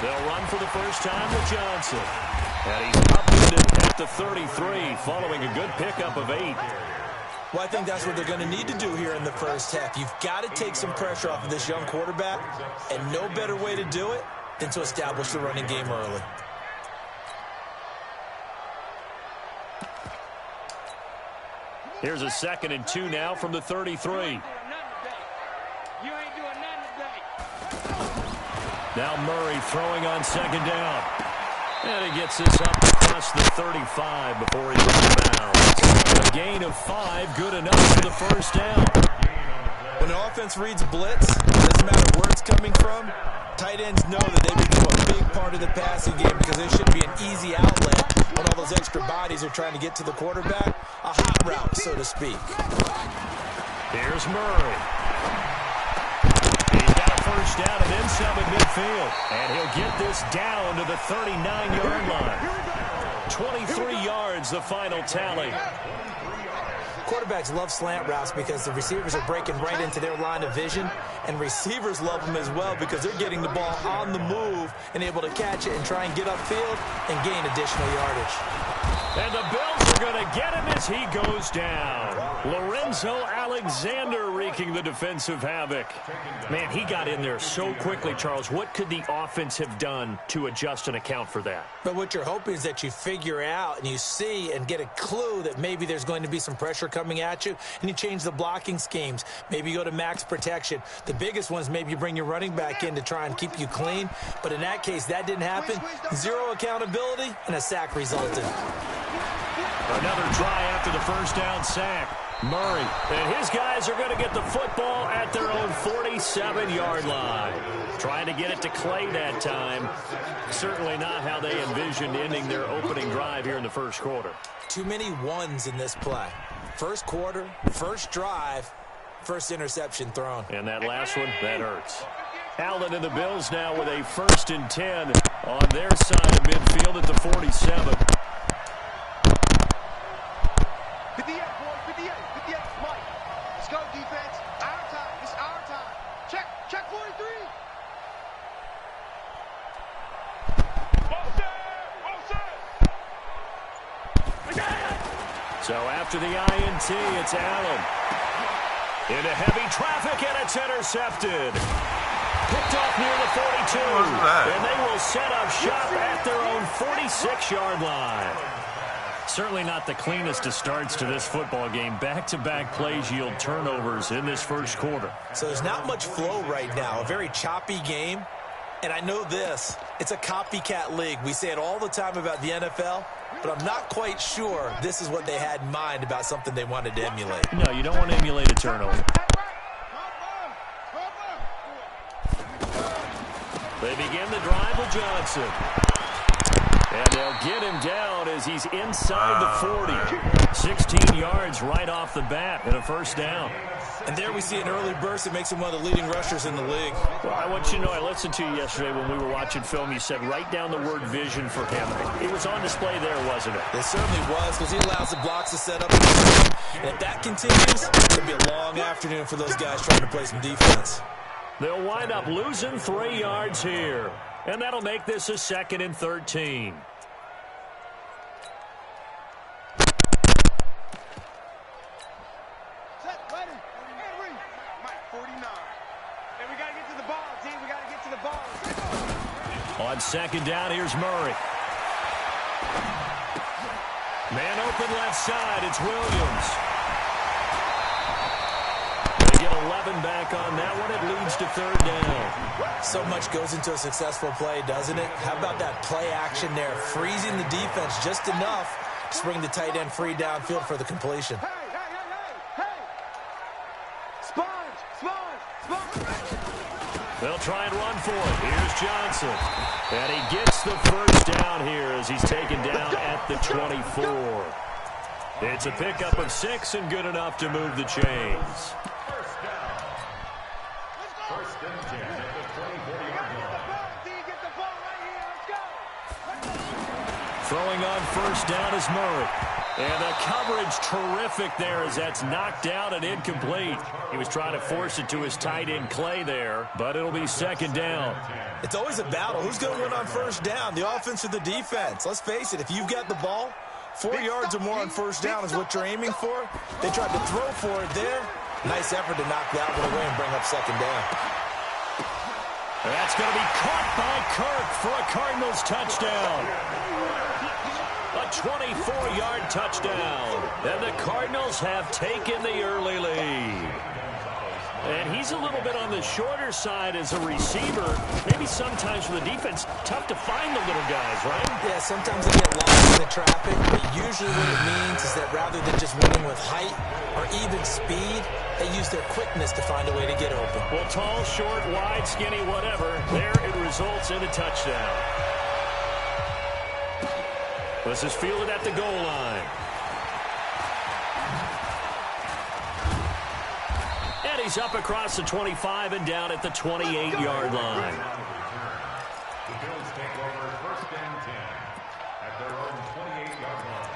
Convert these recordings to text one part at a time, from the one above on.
They'll run for the first time with Johnson. And he's upended at the 33 following a good pickup of 8. Well, I think that's what they're going to need to do here in the first half. You've got to take some pressure off of this young quarterback, and no better way to do it than to establish the running game early. Here's a 2nd and 2 now from the 33. Now Murray throwing on 2nd down. And he gets this up across the 35 before he rebounds. A gain of 5, good enough for the first down. When an offense reads blitz, doesn't matter where it's coming from, tight ends know that they become a big part of the passing game because there should be an easy outlet when all those extra bodies are trying to get to the quarterback. A hot route, so to speak. Here's Murray. He's got a first down and inside at midfield. And he'll get this down to the 39-yard line. 23 yards, the final tally. Quarterbacks love slant routes because the receivers are breaking right into their line of vision, and receivers love them as well because they're getting the ball on the move and able to catch it and try and get upfield and gain additional yardage. And the Bills are going to get him as he goes down. Lorenzo Alexander wreaking the defensive havoc. Man, he got in there so quickly, Charles. What could the offense have done to adjust and account for that? But what you're hoping is that you figure out and you see and get a clue that maybe there's going to be some pressure coming at you, and you change the blocking schemes. Maybe you go to max protection. The biggest one is maybe you bring your running back in to try and keep you clean. But in that case, that didn't happen. Zero accountability, and a sack resulted. Another try after the first down sack. Murray and his guys are going to get the football at their own 47-yard line. Trying to get it to Clay that time. Certainly not how they envisioned ending their opening drive here in the first quarter. Too many ones in this play. First quarter, first drive, first interception thrown. And that last one, that hurts. Allen and the Bills now with a 1st and 10 on their side of midfield at the 47. 58, boys, 58, 58, Mike. Let's go, defense. Our time, it's our time. Check 43. So after the INT, it's Allen. Into heavy traffic, and it's intercepted. Picked off near the 42. And they will set up shop at their own 46-yard line. Certainly not the cleanest of starts to this football game. Back-to-back plays yield turnovers in this first quarter. So there's not much flow right now. A very choppy game. And I know this. It's a copycat league. We say it all the time about the NFL, but I'm not quite sure this is what they had in mind about something they wanted to emulate. No, you don't want to emulate a turnover. They begin the drive with Johnson. And they'll get him down as he's inside the 40. 16 yards right off the bat and a first down. And there we see an early burst that makes him one of the leading rushers in the league. Well, I want you to know, I listened to you yesterday when we were watching film. You said write down the word vision for him. It was on display there, wasn't it? It certainly was, because he allows the blocks to set up. And if that continues, it'll be a long afternoon for those guys trying to play some defense. They'll wind up losing 3 yards here. And that'll make this a 2nd and 13. Set, ready, Henry. Mike, 49. Hey, we got to get to the ball, team. We got to get to the ball. On 2nd down, here's Murray. Man open left side, it's Williams. They get 11 back on that one. It leads to 3rd down. So much goes into a successful play, doesn't it? How about that play action there? Freezing the defense just enough to bring the tight end free downfield for the completion. Hey. Sponge. They'll try and run for it. Here's Johnson. And he gets the first down here as he's taken down at the 24. It's a pickup of 6 and good enough to move the chains. Throwing on 1st down is Murray. And the coverage terrific there as that's knocked down and incomplete. He was trying to force it to his tight end Clay there, but it'll be second down. It's always a battle. Who's going to win on first down, the offense or the defense? Let's face it, if you've got the ball, 4 yards or more on first down is what you're aiming for. They tried to throw for it there. Nice effort to knock that one away and bring up second down. That's going to be caught by Kirk for a Cardinals touchdown. A 24-yard touchdown. And the Cardinals have taken the early lead. And he's a little bit on the shorter side as a receiver. Maybe sometimes for the defense, tough to find the little guys, right? Yeah, sometimes they get lost in the traffic, but usually what it means is that rather than just winning with height or even speed, they use their quickness to find a way to get open. Well, tall, short, wide, skinny, whatever, there it results in a touchdown. This is fielded at the goal line. And he's up across the 25 and down at the 28-yard line. The Bills take over first and 10 at their own 28-yard line.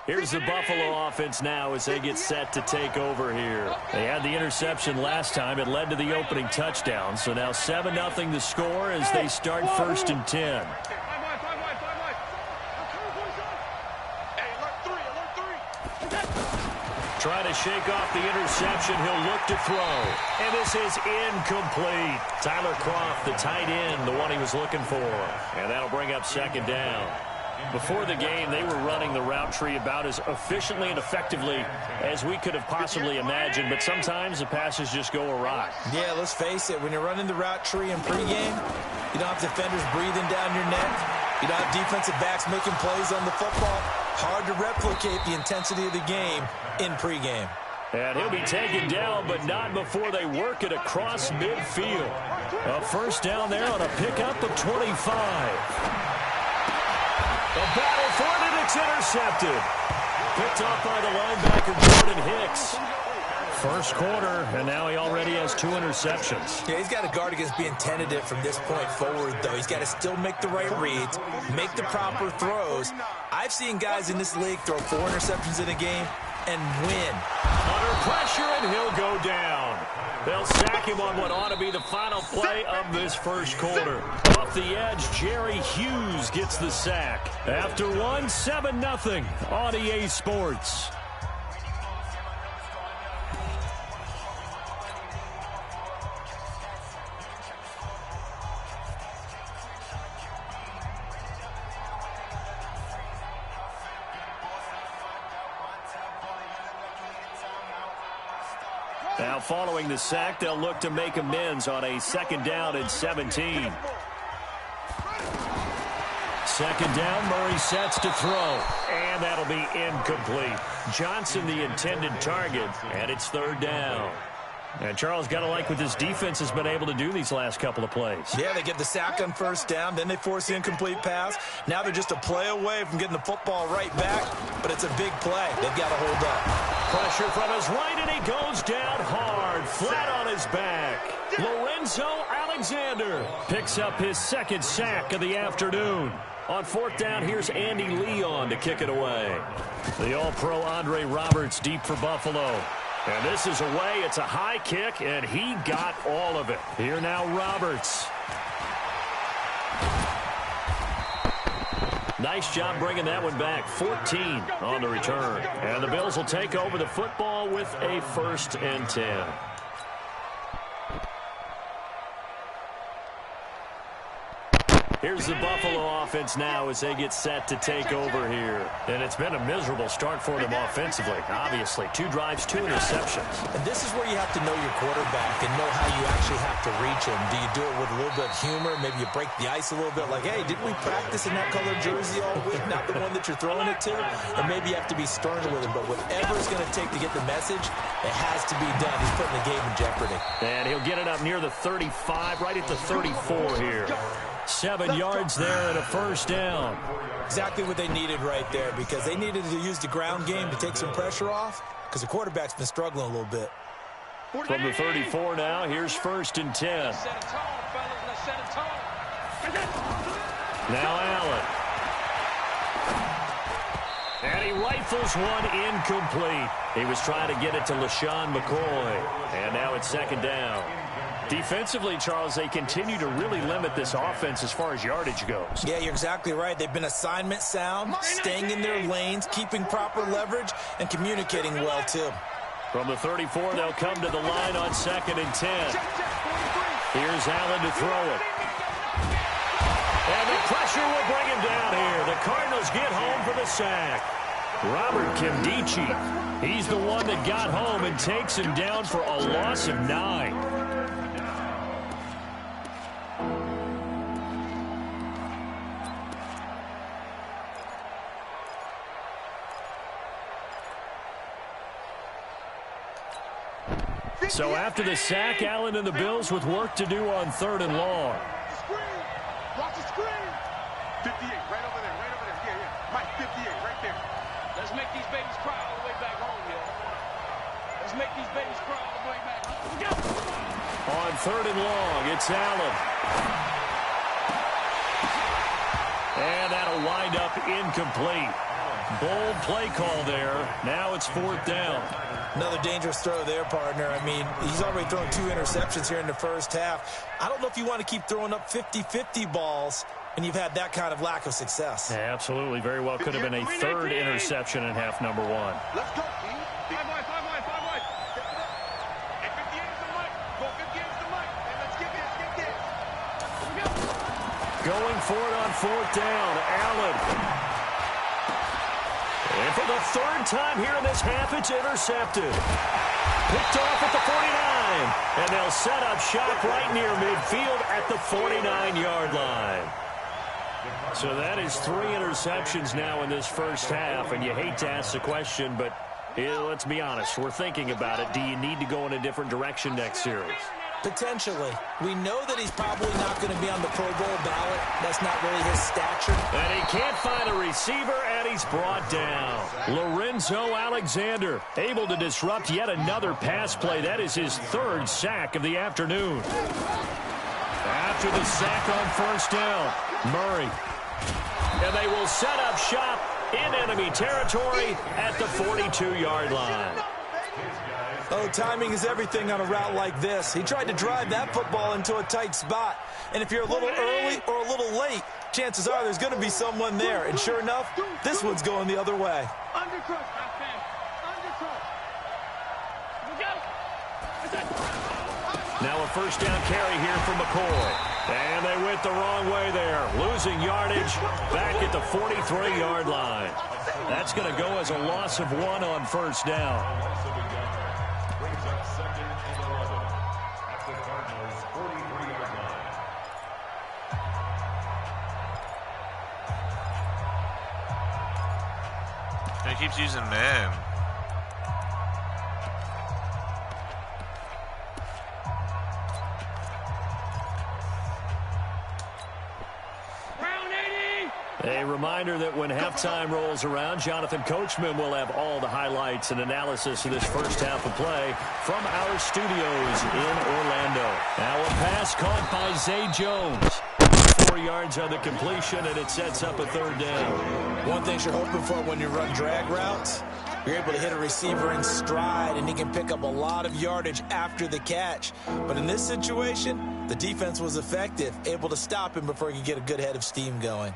Here's the Buffalo offense now as they get set to take over here. They had the interception last time. It led to the opening touchdown. So now 7-0 the score as they start first and 10. Trying to shake off the interception. He'll look to throw. And this is incomplete. Tyler Kroft, the tight end, the one he was looking for. And that'll bring up second down. Before the game, they were running the route tree about as efficiently and effectively as we could have possibly imagined, but sometimes the passes just go awry. Yeah, let's face it, when you're running the route tree in pregame, you don't have defenders breathing down your neck. You don't have defensive backs making plays on the football. Hard to replicate the intensity of the game in pregame. And he'll be taken down, but not before they work it across midfield. A first down there on a pickup of 25. The battle for it, and it's intercepted. Picked off by the linebacker, Jordan Hicks. First quarter, and now he already has 2 interceptions. Yeah, he's got to guard against being tentative from this point forward, though. He's got to still make the right reads, make the proper throws. I've seen guys in this league throw 4 interceptions in a game and win. Under pressure, and he'll go down. They'll sack him on what ought to be the final play of this first quarter. Off the edge, Jerry Hughes gets the sack. After 7-0 on EA Sports. Now following the sack, they'll look to make amends on a second down and 17. Second down, Murray sets to throw. And that'll be incomplete. Johnson the intended target, and it's third down. And Charles, got to like what this defense has been able to do these last couple of plays. Yeah, they get the sack on first down, then they force the incomplete pass. Now they're just a play away from getting the football right back, but it's a big play. They've got to hold up. Pressure from his right, and he goes down hard, flat on his back. Lorenzo Alexander picks up his second sack of the afternoon. On fourth down, here's Andy Leon to kick it away. The All-Pro Andre Roberts deep for Buffalo. And this is away. It's a high kick, and he got all of it. Here now, Roberts. Nice job bringing that one back. 14 on the return. And the Bills will take over the football with a 1st and 10. Here's the Buffalo offense now as they get set to take over here. And it's been a miserable start for them offensively, obviously. 2 drives, 2 interceptions. And this is where you have to know your quarterback and know how you actually have to reach him. Do you do it with a little bit of humor? Maybe you break the ice a little bit like, hey, didn't we practice in that colored jersey all week? Not the one that you're throwing it to? Or maybe you have to be stern with him. But whatever it's going to take to get the message, it has to be done. He's putting the game in jeopardy. And he'll get it up near the 35, right at the 34 here. 7 yards there and a first down. Exactly what they needed right there, because they needed to use the ground game to take some pressure off, because the quarterback's been struggling a little bit. From the 34 now, here's 1st and 10. Set a tone, fellas. Let's set a tone. Now Allen. And he rifles one incomplete. He was trying to get it to LaShawn McCoy. And now it's 2nd down. Defensively, Charles, they continue to really limit this offense as far as yardage goes. Yeah, you're exactly right. They've been assignment sound, staying in their lanes, keeping proper leverage, and communicating well, too. From the 34, they'll come to the line on 2nd and 10. Here's Allen to throw it. And the pressure will bring him down here. The Cardinals get home for the sack. Robert Kimdichie, he's the one that got home and takes him down for a loss of 9. So after the sack, Allen and the Bills with work to do on 3rd and long. Watch the screen. 58, right over there, right over there. Yeah, yeah. Mike, 58, right there. Let's make these babies cry all the way back home, yo. Let's make these babies cry all the way back home. On 3rd and long, it's Allen. And that'll wind up incomplete. Bold play call there. Now it's 4th down. Another dangerous throw there, partner. I mean, he's already thrown 2 interceptions here in the first half. I don't know if you want to keep throwing up 50-50 balls, and you've had that kind of lack of success. Yeah, absolutely. Very well could have been a 3rd interception in half number 1. Let's go, team. 5 wide. And 58 is the mic. Go 58 is the mic. And let's get this. Going for it on 4th down. Allen. And for the 3rd time here in this half, it's intercepted. Picked off at the 49. And they'll set up shop right near midfield at the 49-yard line. So that is 3 interceptions now in this first half. And you hate to ask the question, but let's be honest. We're thinking about it. Do you need to go in a different direction next series? Potentially. We know that he's probably not going to be on the Pro Bowl ballot. That's not really his stature. And he can't find a receiver, and he's brought down. Lorenzo Alexander able to disrupt yet another pass play. That is his 3rd sack of the afternoon. After the sack on 1st down, Murray. And they will set up shop in enemy territory at the 42-yard line. Oh, timing is everything on a route like this. He tried to drive that football into a tight spot. And if you're a little early or a little late, chances are there's going to be someone there. And sure enough, this one's going the other way. Now a 1st down carry here for McCoy. And they went the wrong way there. Losing yardage back at the 43-yard line. That's going to go as a loss of 1 on 1st down. He keeps using man. A reminder that when halftime rolls around, Jonathan Coachman will have all the highlights and analysis of this first half of play from our studios in Orlando. Now a pass caught by Zay Jones. 4 yards on the completion, and it sets up a 3rd down. One thing you're hoping for when you run drag routes, you're able to hit a receiver in stride, and he can pick up a lot of yardage after the catch. But in this situation, the defense was effective, able to stop him before he could get a good head of steam going.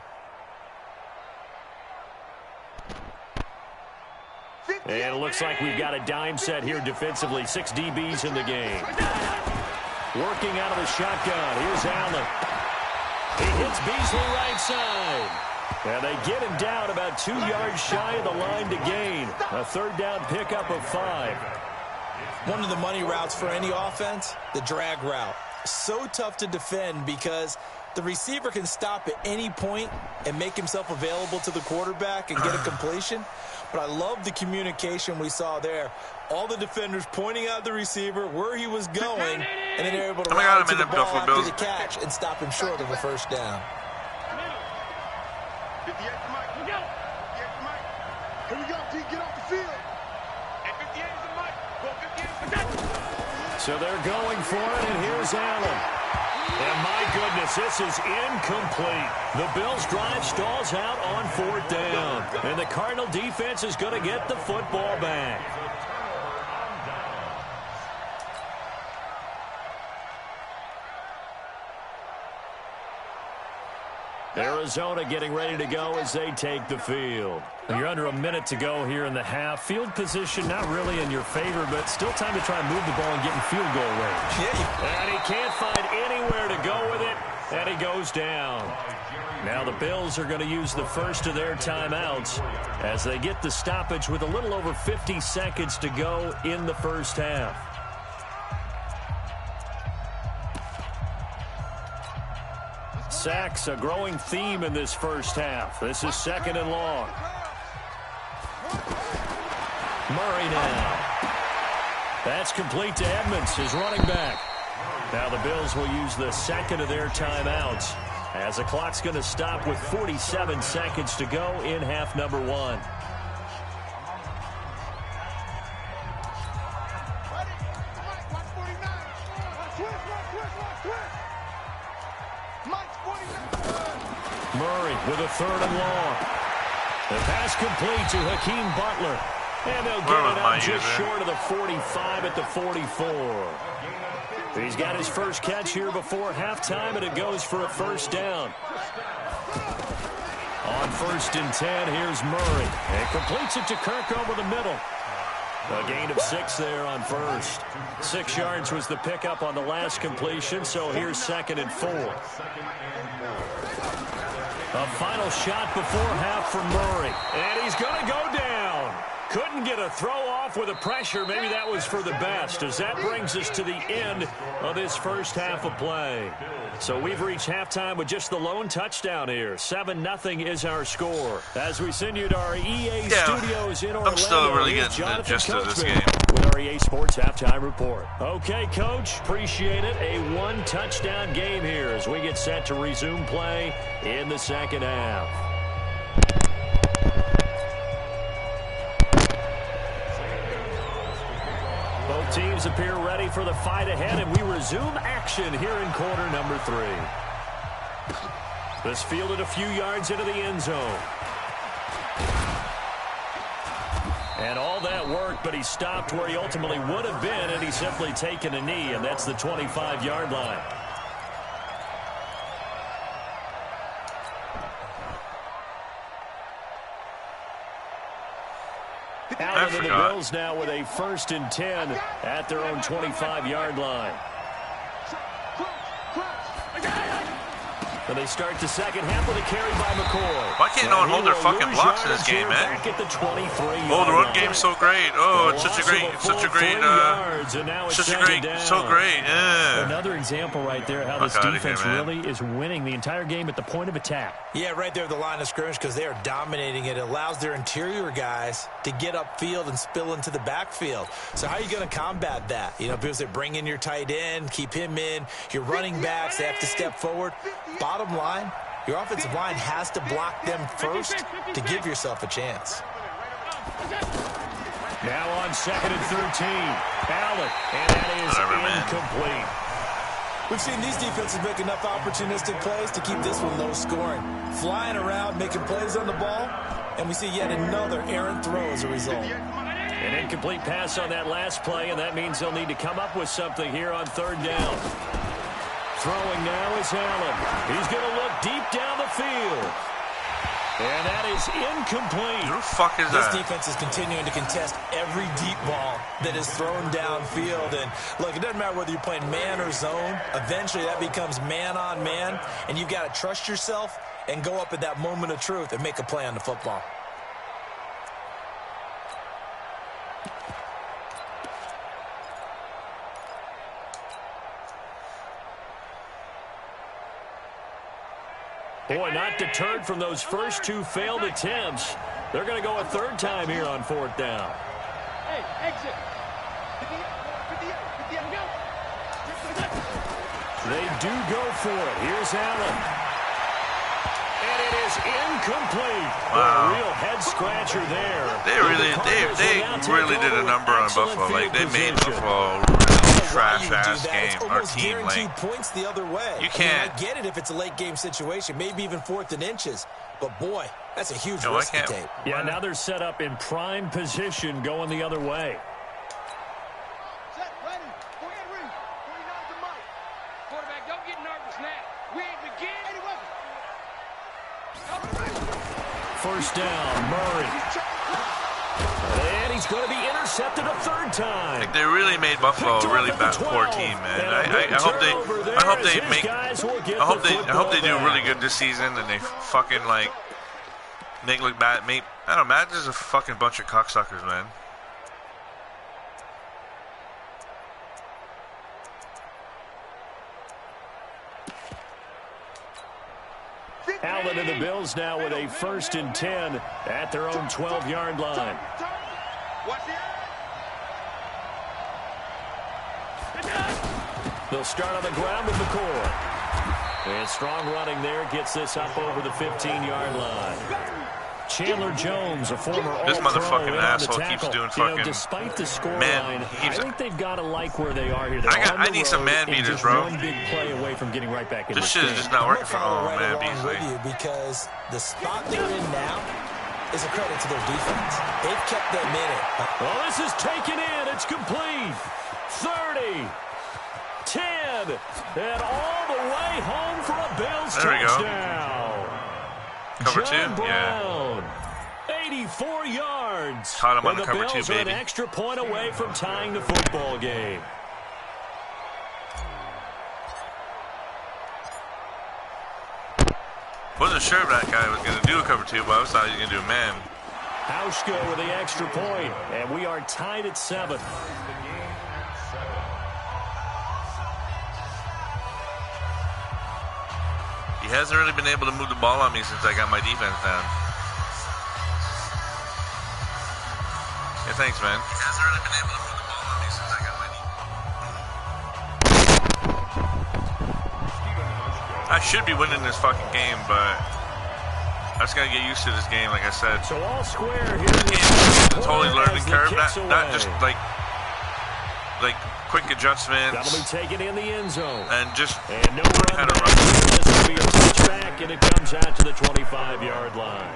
And it looks like we've got a dime set here defensively. 6 DBs in the game. Working out of the shotgun. Here's Allen. He hits Beasley right side. And they get him down about 2 yards shy of the line to gain. A 3rd down pickup of 5. One of the money routes for any offense, the drag route. So tough to defend because the receiver can stop at any point and make himself available to the quarterback and get a completion. But I love the communication we saw there. All the defenders pointing out the receiver, where he was going, and then they're able to ride to the ball after the catch and stop him short of a 1st down. 58 to Mike. Here we go. 58 to Mike. Here we go, T. Get off the field. And 58 is the Mike. Go 58 is the So they're going for it, and here's Allen. And my goodness, this is incomplete. The Bills' drive stalls out on 4th down. And the Cardinal defense is going to get the football back. Arizona getting ready to go as they take the field. You're under a minute to go here in the half. Field position not really in your favor, but still time to try and move the ball and get in field goal range. And he can't find anywhere to go with it, and he goes down. Now the Bills are going to use the first of their timeouts as they get the stoppage with a little over 50 seconds to go in the first half. Sacks, a growing theme in this first half. This is 2nd and long. Murray now. That's complete to Edmonds, his running back. Now the Bills will use the second of their timeouts as the clock's going to stop with 47 seconds to go in half number 1. Murray with a 3rd and long. The pass complete to Hakeem Butler. And they'll get it up just short of the 45 at the 44. He's got his first catch here before halftime, and it goes for a 1st down. On 1st and 10, here's Murray. And completes it to Kirk over the middle. A gain of 6 there on 1st. 6 yards was the pickup on the last completion, so here's 2nd and 4. A final shot before half for Murray. And he's going to go down. Couldn't get a throw off with the pressure. Maybe that was for the best, as that brings us to the end of this first half of play. So we've reached halftime with just the lone touchdown here. 7-0 is our score. As we send you to our EA studios in Orlando, I'm still really getting the gist of this game. With our EA Sports Halftime Report. Okay, Coach, appreciate it. A 1-touchdown game here as we get set to resume play in the second half. Both teams appear ready for the fight ahead, and we resume action here in quarter number 3. This fielded a few yards into the end zone. And all that worked, but he stopped where he ultimately would have been, and he's simply taken a knee, and that's the 25-yard line. Out of the Bills now with a 1st and 10 at their own 25-yard line. And they start the second half with a carry by McCoy. Why can't no one hold their fucking blocks in this game, man? Oh, the run game's so great. Oh, it's so great. Yeah. Another example right there how this defense really is winning the entire game at the point of attack. Yeah, right there at the line of scrimmage, because they are dominating it. It allows their interior guys to get upfield and spill into the backfield. So how are you going to combat that? You know, because they bring in your tight end, keep him in. Your running backs, they have to step forward. Bottom line, your offensive line has to block them first to give yourself a chance. Now on 2nd and 13. Allen, and that is incomplete. We've seen these defenses make enough opportunistic plays to keep this one low scoring. Flying around, making plays on the ball, and we see yet another errant throw as a result. An incomplete pass on that last play, and that means they'll need to come up with something here on 3rd down. Throwing now is Allen. He's going to look deep down the field. And that is incomplete. Who the fuck is that? This defense is continuing to contest every deep ball that is thrown downfield. And, look, it doesn't matter whether you're playing man or zone. Eventually, that becomes man on man. And you've got to trust yourself and go up at that moment of truth and make a play on the football. Boy, not deterred from those first 2 failed attempts. They're going to go a 3rd time here on 4th down. Hey, exit. They do go for it. Here's Allen. And it is incomplete. Wow. A real head-scratcher there. They really did a number on Buffalo. Like, they made Buffalo really trash-ass game. It's Our almost team, guaranteed like, points the other way. you can't. I get it if it's a late game situation, maybe even 4th and inches. But boy, that's a huge risk to take. Yeah, now they're set up in prime position going the other way. Set, ready. Go ahead, read. 49 to Mike. Quarterback, don't get nervous now. We ain't begin. 80 weapons. First down, Murray. And he's going to be intercepted a third time. Like, they really made Buffalo a really bad, poor team, man. I hope they do really good this season, and they fucking like make look bad. I don't know, Madden is a fucking bunch of cocksuckers, man. Allen and the Bills now with a 1st and 10 at their own 12-yard line. They'll start on the ground with McCoy. And strong running there gets this up over the 15-yard line. Chandler Jones, a former All-Pro. This motherfucking asshole keeps doing fucking, despite the scoreline, man. I think they've got to like where they are here. I need some man beaters, bro. One big play away from getting right back in this shit is just not working for man Beasley. Because the spot they're in now is a credit to their defense. They've kept them in it. Well, this is taken in. It's complete. 30, 10, and all the way home for a Bills touchdown. Cover John 2? Brown, 84 yards. Caught him on the And cover 2, Bills are baby. an extra point away from tying the football game. Wasn't sure if that guy was going to do a cover 2, but I thought he was going to do a man. Hauschka with the extra point, and we are tied at 7. He hasn't really been able to move the ball on me since I got my defense down. Yeah, thanks, man. He hasn't really been able to move the ball on me since I got my defense. I should be winning this fucking game, but I just gotta get used to this game, like I said. So all square here. This game is a totally learning curve, not just like quick adjustments. That'll be taken in the end zone. And just no run kind of back. This will be a touchback, and it comes out to the 25-yard line.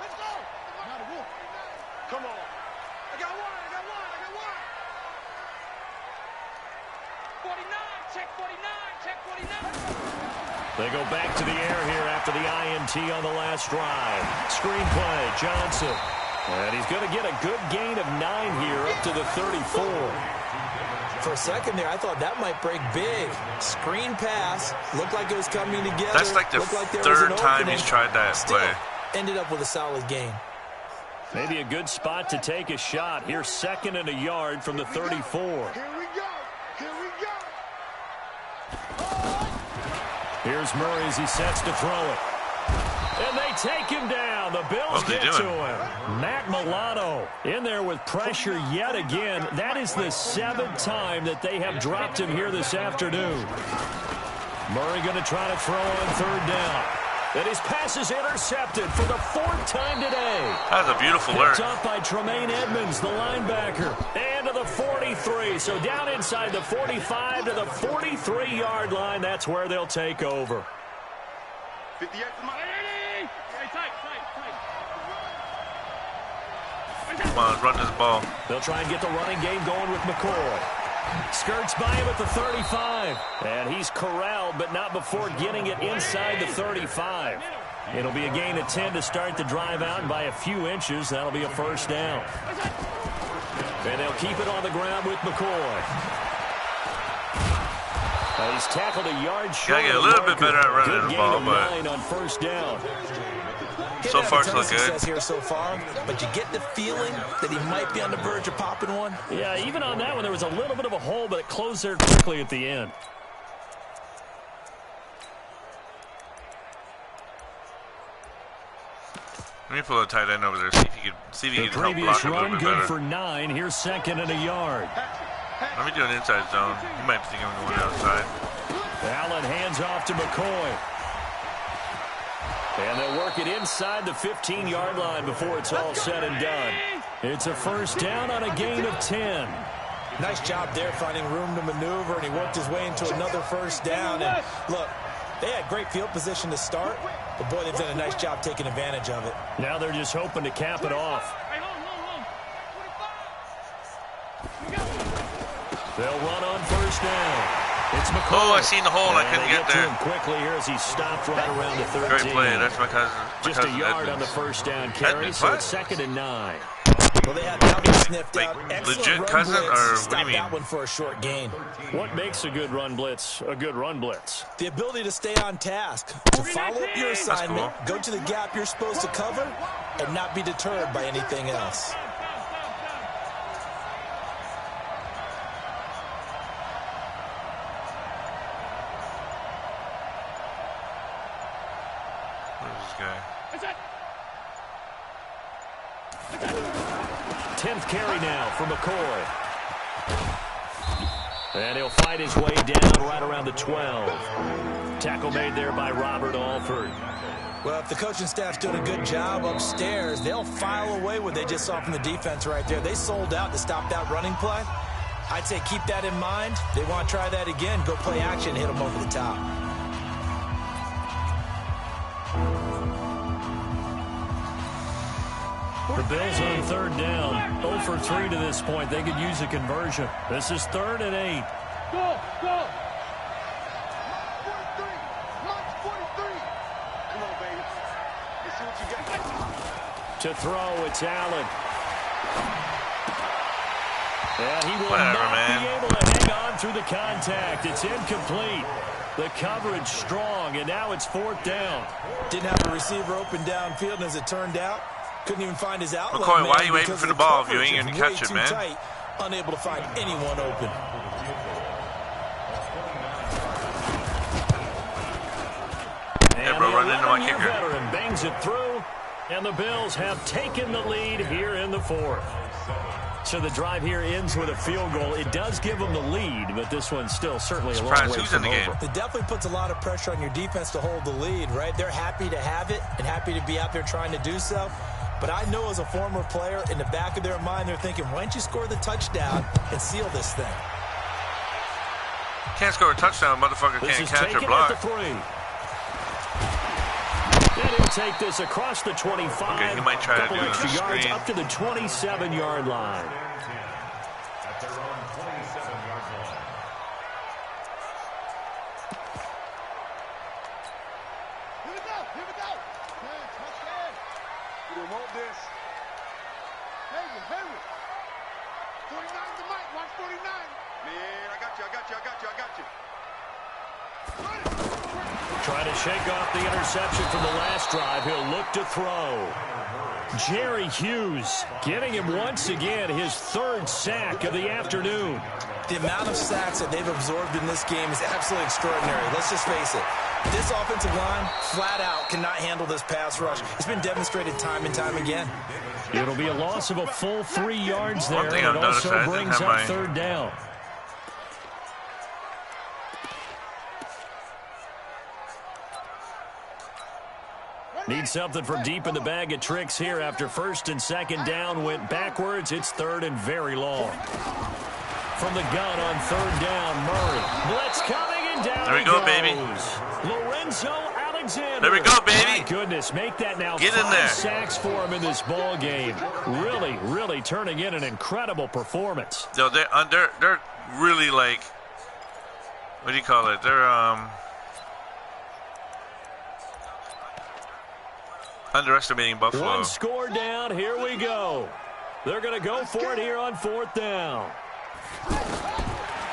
Let's go. Come on. I got one. 49. Check 49. They go back to the air here after the INT on the last drive. Screen play, Johnson. And he's going to get a good gain of 9 here up to the 34. For a second there, I thought that might break big. Screen pass. Looked like it was coming together. That's like the third time he's tried that play. Ended up with a solid gain. Maybe a good spot to take a shot. Here's 2nd and a yard from the 34. Here we go. Here's Murray as he sets to throw it. And they take him down. The Bills get to him. Matt Milano in there with pressure yet again. That is the 7th time that they have dropped him here this afternoon. Murray going to try to throw on 3rd down. And his pass is intercepted for the 4th time today. That was a beautiful alert. Picked up by Tremaine Edmonds, the linebacker. And to the 43. So down inside the 45 to the 43-yard line. That's where they'll take over. 58 to my 80. Tight. Come on, run this ball. They'll try and get the running game going with McCoy. Skirts by him at the 35. And he's corralled, but not before getting it inside the 35. It'll be a gain of 10 to start the drive out, and by a few inches, that'll be a 1st down. And they'll keep it on the ground with McCoy. He's tackled a yard short. Gotta get a little bit better at running the ball, but 9 on 1st down. So far, it's looking good. Here so far, but you get the feeling that he might be on the verge of popping one. Yeah, even on that one, there was a little bit of a hole, but it closed there quickly at the end. Let me pull a tight end over there, see if he can help block a little bit better. Good for 9. Here's 2nd and a yard. Let me do an inside zone. You might think I'm going outside. Allen hands off to McCoy. And they'll work it inside the 15-yard line before it's all said and done. It's a first down on a gain of 10. Nice job there finding room to maneuver, and he worked his way into another first down. And look, they had great field position to start, but boy, they've done a nice job taking advantage of it. Now they're just hoping to cap it off. They'll run on first down. It's McCoy. Oh, I seen the hole. I couldn't get there. To him quickly here as he stopped right around the 13. Great play. That's my cousin. Just a yard on the first down carry, so it's 2nd and 9. Well, they had that one sniffed out. Legit cousin, or what do you mean? That one for a short gain. What makes a good run blitz a good run blitz? The ability to stay on task, to follow up your assignment, go to the gap you're supposed to cover, and not be deterred by anything else. Where's this guy? 10th carry now for McCoy. And he'll fight his way down right around the 12. Tackle made there by Robert Alford. Well, if the coaching staff's doing a good job upstairs, they'll file away what they just saw from the defense right there. They sold out to stop that running play. I'd say keep that in mind. They want to try that again. Go play action, hit them over the top. The Bills on 3rd down. 0 for 3 to this point. They could use a conversion. This is 3rd and 8. Go, go. 43. Come on, baby. Let's see what you got. To throw, it's Allen. Yeah, he will Whatever, not man. be able to hang on through the contact. It's incomplete. The coverage strong, and now it's 4th down. Didn't have a receiver open downfield, and as it turned out, couldn't even find his outlet. McCoy, why are you waiting for the ball if you ain't going to catch it, man? Tight, unable to find anyone open. Yeah, bro, run into my kicker. Veteran bangs it through, and the Bills have taken the lead here in the 4th. So the drive here ends with a field goal. It does give them the lead, but this one's still certainly a long way who's from in the game. over. It definitely puts a lot of pressure on your defense to hold the lead, right? They're happy to have it and happy to be out there trying to do so. But I know as a former player, in the back of their mind, they're thinking, why don't you score the touchdown and seal this thing? Can't score a touchdown, motherfucker can't catch or block. At the 3. And he'll take this across the 25. Okay, he might try to do extra the yards screen. up to the 27-yard line. At their own 27-yard line. Here we go. Man, touchdown. We don't want this. Henry. 49 to Mike. Watch 49. Man, I got you. Trying to shake off the interception from the last drive. He'll look to throw. Jerry Hughes getting him once again his 3rd sack of the afternoon. The amount of sacks that they've absorbed in this game is absolutely extraordinary. Let's just face it. This offensive line, flat out, cannot handle this pass rush. It's been demonstrated time and time again. It'll be a loss of a full 3 yards there. One thing and I've noticed, also I didn't brings have up my 3rd down. Need something from deep in the bag of tricks here after 1st and 2nd down went backwards. It's 3rd and very long. From the gun on 3rd down, Murray. Blitz coming and down. There we go, goes. baby. Lorenzo Alexander. There we go, baby. My goodness, make that now Get in 5 there. sacks for him in this ball game. Really turning in an incredible performance. No, they're really like, what do you call it? They're underestimating Buffalo. One score down. Here we go. They're going to go for it here on 4th down.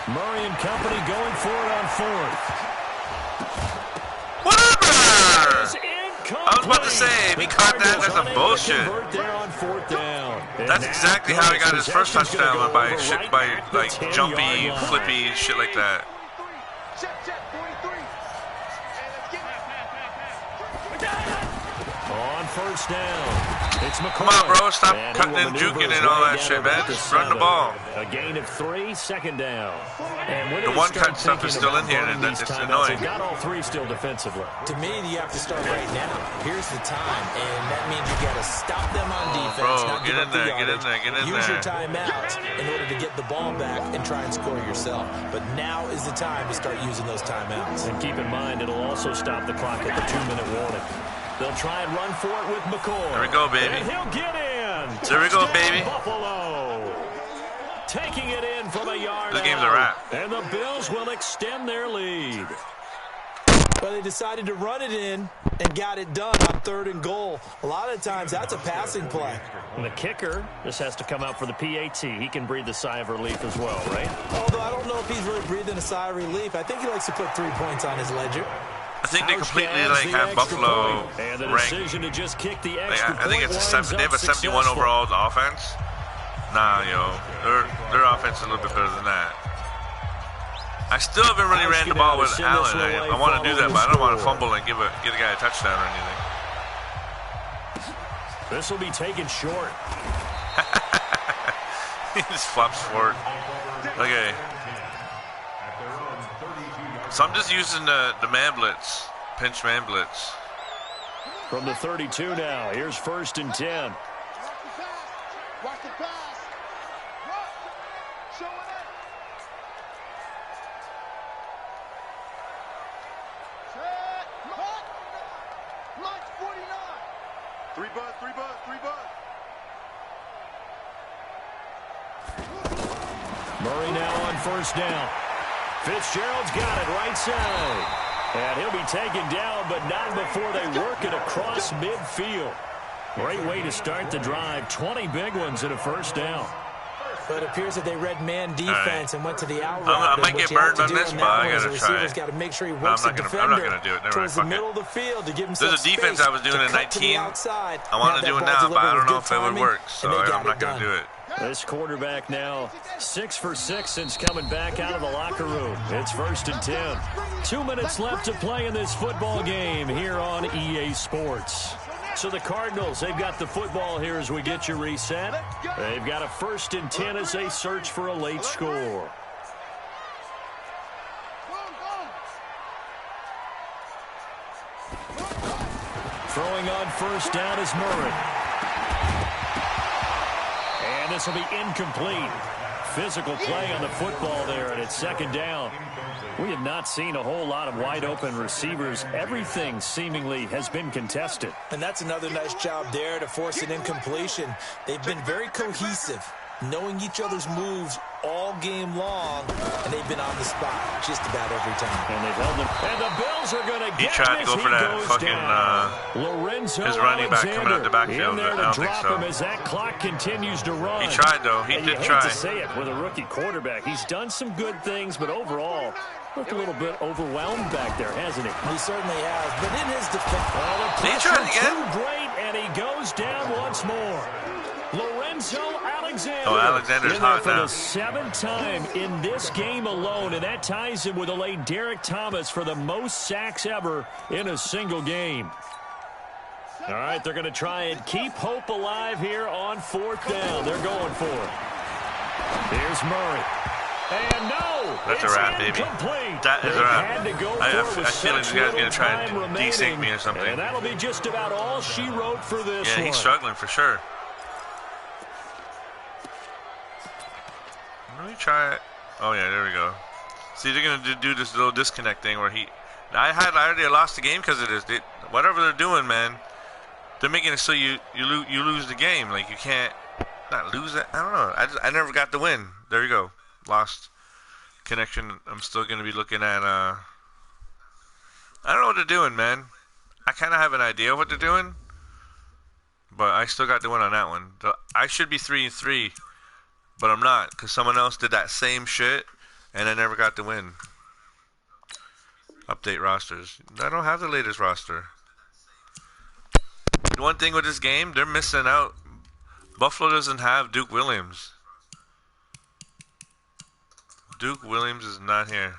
Murray and company going for it on 4th. Whatever! I was about to say, if he caught that, that's some bullshit. There on 4th down. That's exactly how he got his first touchdown, by like jumpy, flippy, shit like that. Check, 43. And let's get On first down. It's McCoy. Come on, bro. Stop cutting and juking and all that shit, man. Just run the ball. A gain of 3, second down. And when the one-cut stuff is still in here, and it's annoying. They've got all 3 still defensively. To me, you have to start right now. Here's the time, and that means you got to stop them on defense. Bro, get in there, get in there, get in there. Use your timeouts in order to get the ball back and try and score yourself. But now is the time to start using those timeouts. And keep in mind, it'll also stop the clock at the 2-minute warning. They'll try and run for it with McCoy. There we go, baby. And he'll get in. There we go, baby. Buffalo. Taking it in from a yard This game's a wrap. And the Bills will extend their lead. But they decided to run it in and got it done on 3rd and goal. A lot of times, that's a passing play. And the kicker just has to come out for the PAT. He can breathe a sigh of relief as well, right? Although I don't know if he's really breathing a sigh of relief. I think he likes to put 3 points on his ledger. I think they completely have Buffalo and the ranked. Decision to just kick the extra I think it's they have a 71 overall offense. Nah, yo, their offense is a little bit better than that. I still haven't really ran the ball with Allen. I want to do that, but I don't want to fumble and get a guy a touchdown or anything. This will be taken short. He just flops forward. Okay. So I'm just using the man blitz, pinch man blitz. From the 32 now, here's 1st and 10. Watch the pass. Show it up. Set. Mike 49. 3 bud, 3 bud, 3 bud. Murray now on 1st down. Fitzgerald's got it right side. And he'll be taken down, but not before they work it across midfield. Great way to start the drive. 20 big ones in a 1st down. But it appears that they read man defense and went to the out route. I might get burned on this, but I got to try it. Got to make sure he works the defender I'm not going to do it. Never towards mind, the middle of the field to give him There's a defense I was doing in 19. I want to do it now, but I don't know if it would work, so I'm not going to do it. This quarterback now 6 for 6 since coming back out of the locker room. It's 1st and 10. 2 minutes left to play in this football game here on EA Sports. So the Cardinals, they've got the football here as we get you reset. They've got a 1st and 10 as they search for a late score. Throwing on 1st down is Murray. And this will be incomplete. Physical play on the football there, and it's 2nd down. We have not seen a whole lot of wide-open receivers. Everything seemingly has been contested. And that's another nice job there to force an incompletion. They've been very cohesive, knowing each other's moves all game long, and they've been on the spot just about every time. And they've held them. And the Bills are going to get He tried to go for that fucking his running back coming out the backfield. I don't think so. As that clock continues to run. He tried, though. He did try. To say it with a rookie quarterback. He's done some good things, but overall, looked a little bit overwhelmed back there, hasn't he? He certainly has. But in his defense, he tried again. Too great, and he goes down once more. Lorenzo Alexander. Oh, Alexander's hot for now. the 7th time in this game alone, and that ties him with the late Derek Thomas for the most sacks ever in a single game. All right, they're going to try and keep hope alive here on 4th down. They're going for it. Here's Murray. And no, that's a wrap, baby. That is a wrap. I feel like this guy's going to try and desync me or something. And that'll be just about all she wrote for this one. Yeah, he's struggling for sure. Let me try it. Oh, yeah, there we go. See, they're going to do this little disconnect thing where I already lost the game because of this. Whatever they're doing, man, they're making it so you lose the game. Like, you can't not lose it. I don't know. I never got the win. There you go. Lost connection. I'm still going to be looking at, I don't know what they're doing, man. I kind of have an idea of what they're doing, but I still got the win on that one. I should be 3-3. But I'm not, because someone else did that same shit, and I never got the win. Update rosters. I don't have the latest roster. The one thing with this game, they're missing out. Buffalo doesn't have Duke Williams. Duke Williams is not here.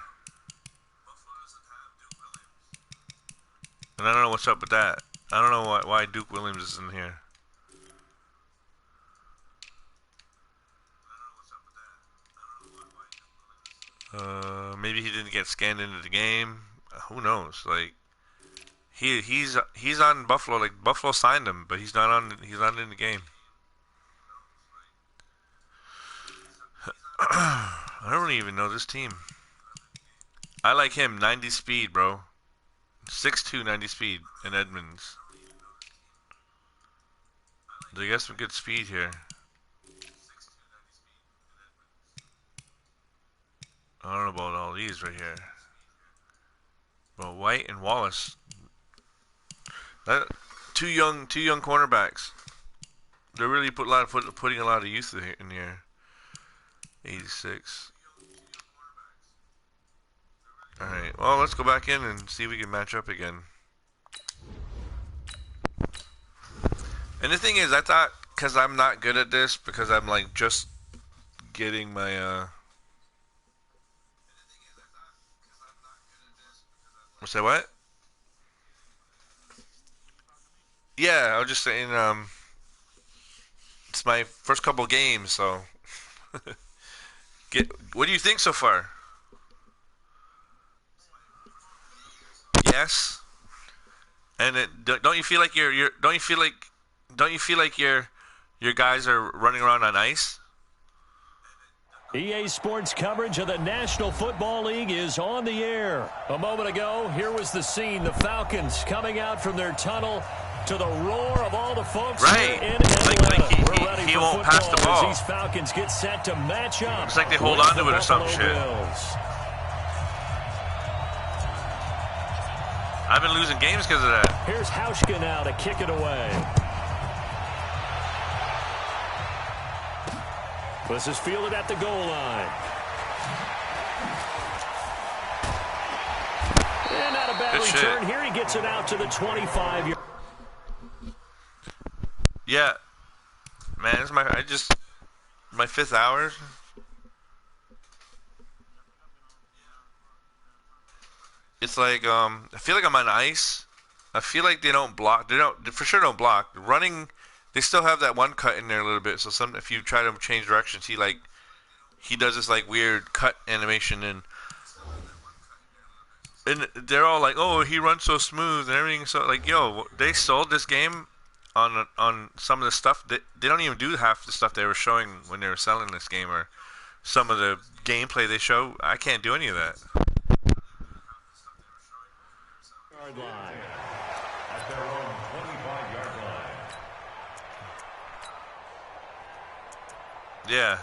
And I don't know what's up with that. I don't know why Duke Williams is in here. Maybe he didn't get scanned into the game. Who knows? Like he's on Buffalo. Like Buffalo signed him, but he's not on. He's not in the game. I don't even know this team. I like him. 90 speed, bro. 6'2", 90 speed in Edmonds. They got some good speed here. I don't know about all these right here. Well, White and Wallace. Two young cornerbacks. They're really putting a lot of youth in here. 86. All right. Well, let's go back in and see if we can match up again. And the thing is, I thought because I'm not good at this, because I'm like just getting my Say what? Yeah, I was just saying, it's my first couple games, so. What do you think so far? Yes. And don't you feel like your guys are running around on ice? EA Sports coverage of the National Football League is on the air. A moment ago, here was the scene. The Falcons coming out from their tunnel to the roar of all the folks right. here in Atlanta. We're ready he won't pass the ball. These Falcons get set to match up. It's like they hold on to it or some shit. I've been losing games because of that. Here's Hauschka now to kick it away. This is fielded at the goal line. And not a bad return. Here he gets it out to the 25. Yeah. Man, it's my fifth hour. It's like I feel like I'm on ice. I feel like they for sure don't block. Running, they still have that one cut in there a little bit. So if you try to change directions, he does this like weird cut animation, and they're all like, "Oh, he runs so smooth and everything." So like, yo, they sold this game on some of the stuff. They don't even do half the stuff they were showing when they were selling this game, or some of the gameplay they show. I can't do any of that. Line. At their own 25-yard line. Yeah.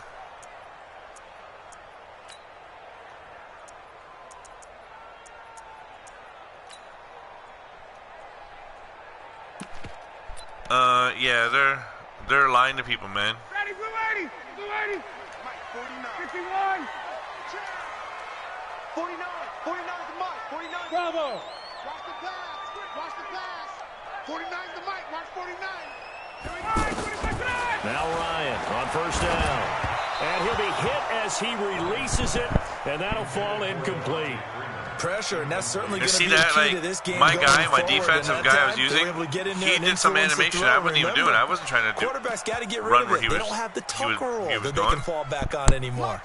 Yeah, they're lying to people, man. Ready, blue 80! Blue 80! 51! 49! 49 is the mark! 49! Bravo! Watch the pass! Watch the pass! 49 is the mic! Watch 49! Now Ryan on first down. And he'll be hit as he releases it, and that'll fall incomplete. Pressure, and that's certainly going to be the key to this game. My defensive guy I was using, he did some animation I wasn't even doing. I wasn't trying to do. Quarterback's got to get rid of it. They don't have the tucker roll that they can fall back on anymore.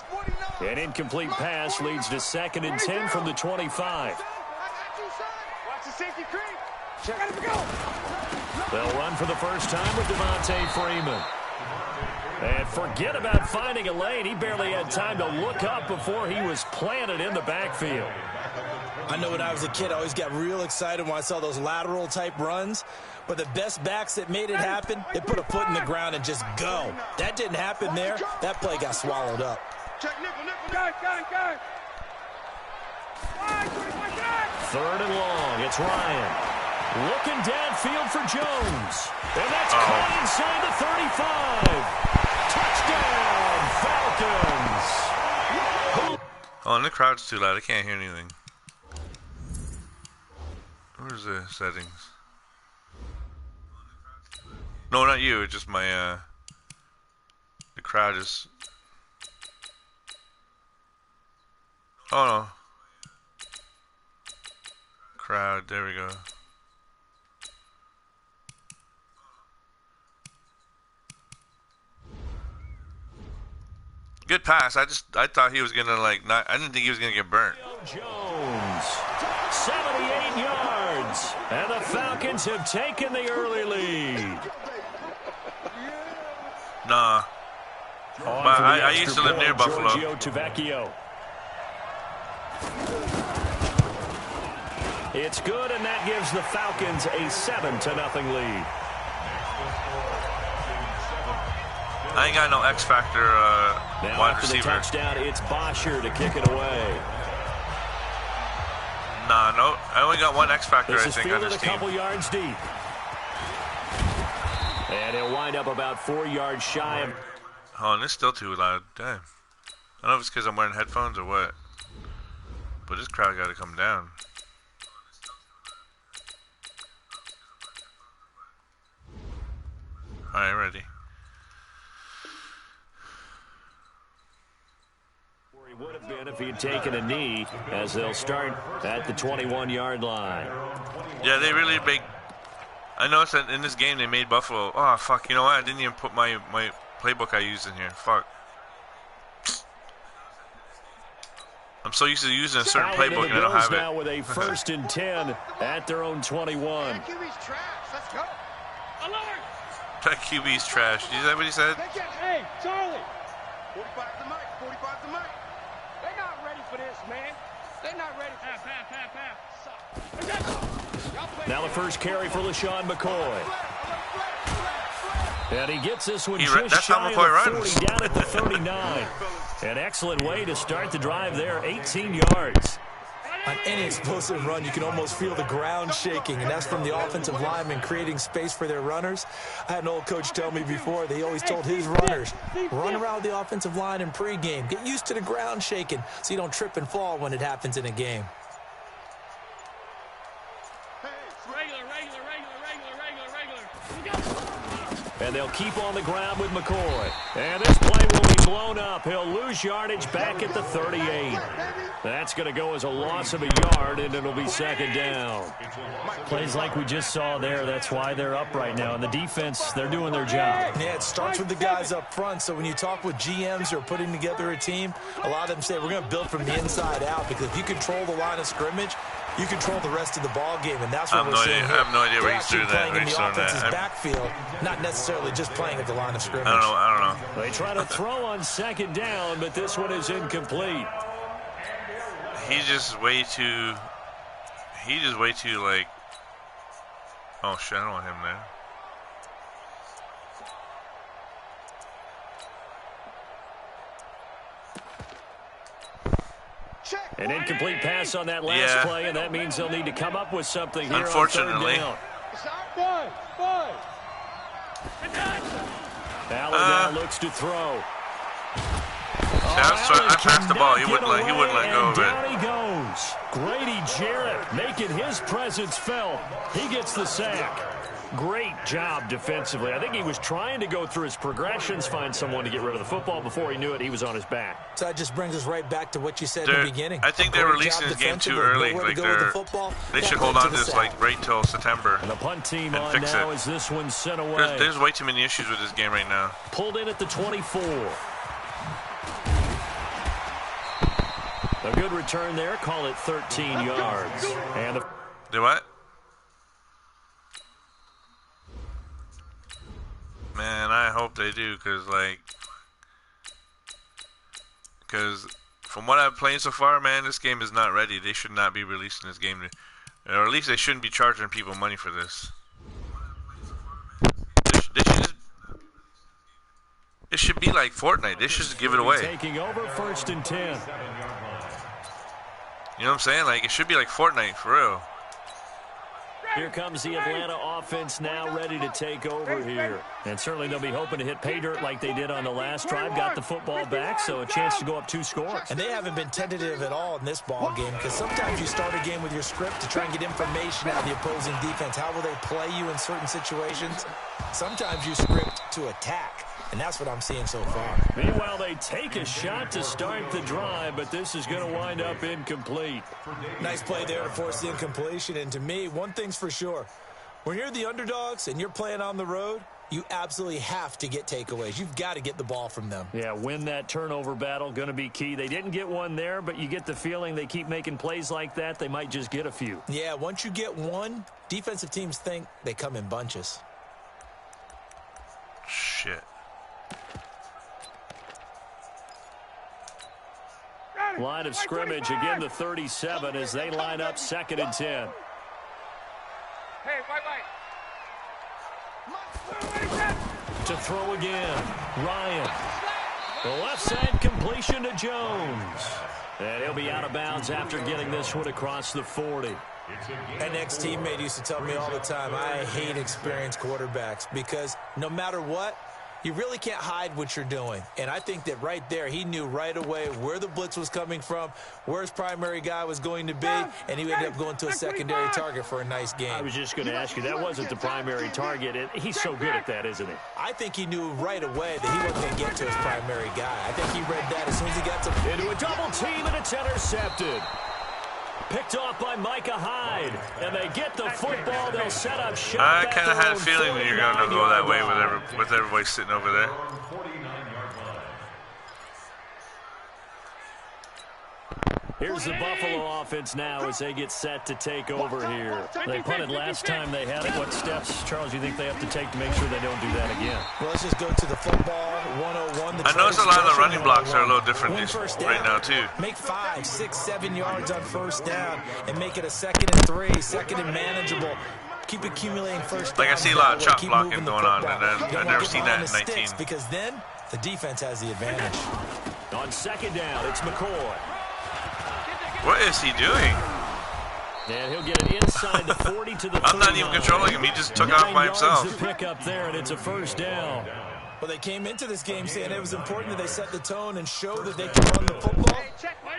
An incomplete pass leads to 2nd and 10 from the 25. Watch the safety creep! They'll run for the first time with Devontae Freeman. And forget about finding a lane. He barely had time to look up before he was planted in the backfield. I know when I was a kid, I always got real excited when I saw those lateral type runs. But the best backs that made it happen, they put a foot in the ground and just go. That didn't happen there. That play got swallowed up. Check nickel. Guy. 3rd and long. It's Ryan. Looking downfield for Jones. And that's caught inside the 35. Touchdown, Falcons. Oh, and the crowd's too loud. I can't hear anything. Where's the settings? No, not you. It's just my, the crowd is... Oh, no. Crowd. There we go. Good pass. I thought he was gonna like not. I didn't think he was gonna get burnt. Jones, 78 yards, and the Falcons have taken the early lead. Nah, but I used to live near Buffalo. It's good, and that gives the Falcons a 7-0 lead. I ain't got no X factor wide after receiver. The touchdown, it's Bosher to kick it away. Nah, no, I only got one X factor. This I is think on fielded this a team. couple yards deep, and he'll wind up about 4 yards shy of. Oh, and it's still too loud. Damn. I don't know if it's because I'm wearing headphones or what, but this crowd got to come down. All right, ready. He would have been if he had taken a knee, as they'll start at the 21-yard line. Yeah, they really make. I noticed that in this game they made Buffalo. Oh fuck! You know what? I didn't even put my playbook I used in here. Fuck. I'm so used to using a certain playbook and I don't have it. Now with a 1st and 10 at their own 21. That QB's trash. Let's go. Alert! That QB's trash. Is that what he said? Hey, Charlie. 45 the mic. 45 the mic. They're not ready for this, man. They're not ready. Now the first carry for LaShawn McCoy. And he gets this one just that's how shy McCoy of the 40, runs. down at the 39. An excellent way to start the drive there, 18 yards. On any explosive run, you can almost feel the ground shaking, and that's from the offensive linemen creating space for their runners. I had an old coach tell me before, they always told his runners, run around the offensive line in pregame. Get used to the ground shaking so you don't trip and fall when it happens in a game. And they'll keep on the ground with McCoy. And this play will be blown up. He'll lose yardage back at the 38. That's going to go as a loss of a yard, and it'll be 2nd down. Plays like we just saw there. That's why they're up right now. And the defense, they're doing their job. Yeah, it starts with the guys up front. So when you talk with GMs who are putting together a team, a lot of them say we're going to build from the inside out, because if you control the line of scrimmage, you control the rest of the ball game, and that's what we're seeing here. I have no idea where They're he's doing actually that. playing in the offense's backfield, not necessarily just playing at the line of scrimmage. I don't know. They try to throw on 2nd down, but this one is incomplete. He's just way too like. Oh shit! I don't want him there. An incomplete pass on that last play, and that means they'll need to come up with something here. Unfortunately. On 3rd down. Allen now looks to throw. I passed the ball. He wouldn't let go of it. Down he goes. Grady Jarrett making his presence felt. He gets the sack. Great job defensively. I think he was trying to go through his progressions, find someone to get rid of the football. Before he knew it, he was on his back. So that just brings us right back to what you said in the beginning. I think they're releasing this game too early. Like they should hold on to this like right till September. And the punt team and on fix now it. as this one's sent away. There's way too many issues with this game right now. Pulled in at the 24. A good return there. Call it 13 yards. And Do what? Man, I hope they do, because from what I've played so far, man, this game is not ready. They should not be releasing this game, or at least they shouldn't be charging people money for this. It should be like Fortnite. They should just give it away. Taking over 1st and 10. You know what I'm saying? Like, it should be like Fortnite, for real. Here comes the Atlanta offense now ready to take over here. And certainly they'll be hoping to hit pay dirt like they did on the last drive. Got the football back, so a chance to go up 2 scores. And they haven't been tentative at all in this ball game, because sometimes you start a game with your script to try and get information out of the opposing defense. How will they play you in certain situations? Sometimes you script to attack. And that's what I'm seeing so far. Meanwhile, they take a shot to start the drive, but this is going to wind up incomplete. Nice play there to force the incompletion. And to me, one thing's for sure. When you're the underdogs and you're playing on the road, you absolutely have to get takeaways. You've got to get the ball from them. Yeah, win that turnover battle, going to be key. They didn't get one there, but you get the feeling they keep making plays like that, they might just get a few. Yeah, once you get one, defensive teams think they come in bunches. Shit. Line of scrimmage, again the 37 as they line up 2nd and 10. Hey, white. To throw again, Ryan. The left side completion to Jones. And he'll be out of bounds after getting this one across the 40. An ex-teammate used to tell me all the time, I hate experienced quarterbacks because no matter what, you really can't hide what you're doing. And I think that right there, he knew right away where the blitz was coming from, where his primary guy was going to be, and he ended up going to a secondary target for a nice game. I was just going to ask you, that wasn't the primary target. He's so good at that, isn't he? I think he knew right away that he wasn't going to get to his primary guy. I think he read that as soon as he got to... Into a double team, and it's intercepted. Picked off by Micah Hyde, and they get the football. They'll set up shop. I kind of had a feeling that you're going to go that way with everybody sitting over there. Here's the Buffalo offense now as they get set to take over here. They punted last time they had it. What steps, Charles, you think they have to take to make sure they don't do that again? Well, let's just go to the football 101. I noticed a lot of the running blocks are a little different right now, too. Make 5, 6, 7 yards on first down and make it a 2nd and 3, 2nd and manageable. Keep accumulating first down. Like, I see a lot of chop blocking going on, and I've never seen that in 19. Because then the defense has the advantage. On 2nd down, it's McCoy. What is he doing? And he'll get it inside the 40 to the 39. I'm not even controlling him. He just took off by himself. 9 yards to pick up there, and it's a first down. Well, they came into this game saying it was important that they set the tone and show that they can run the football.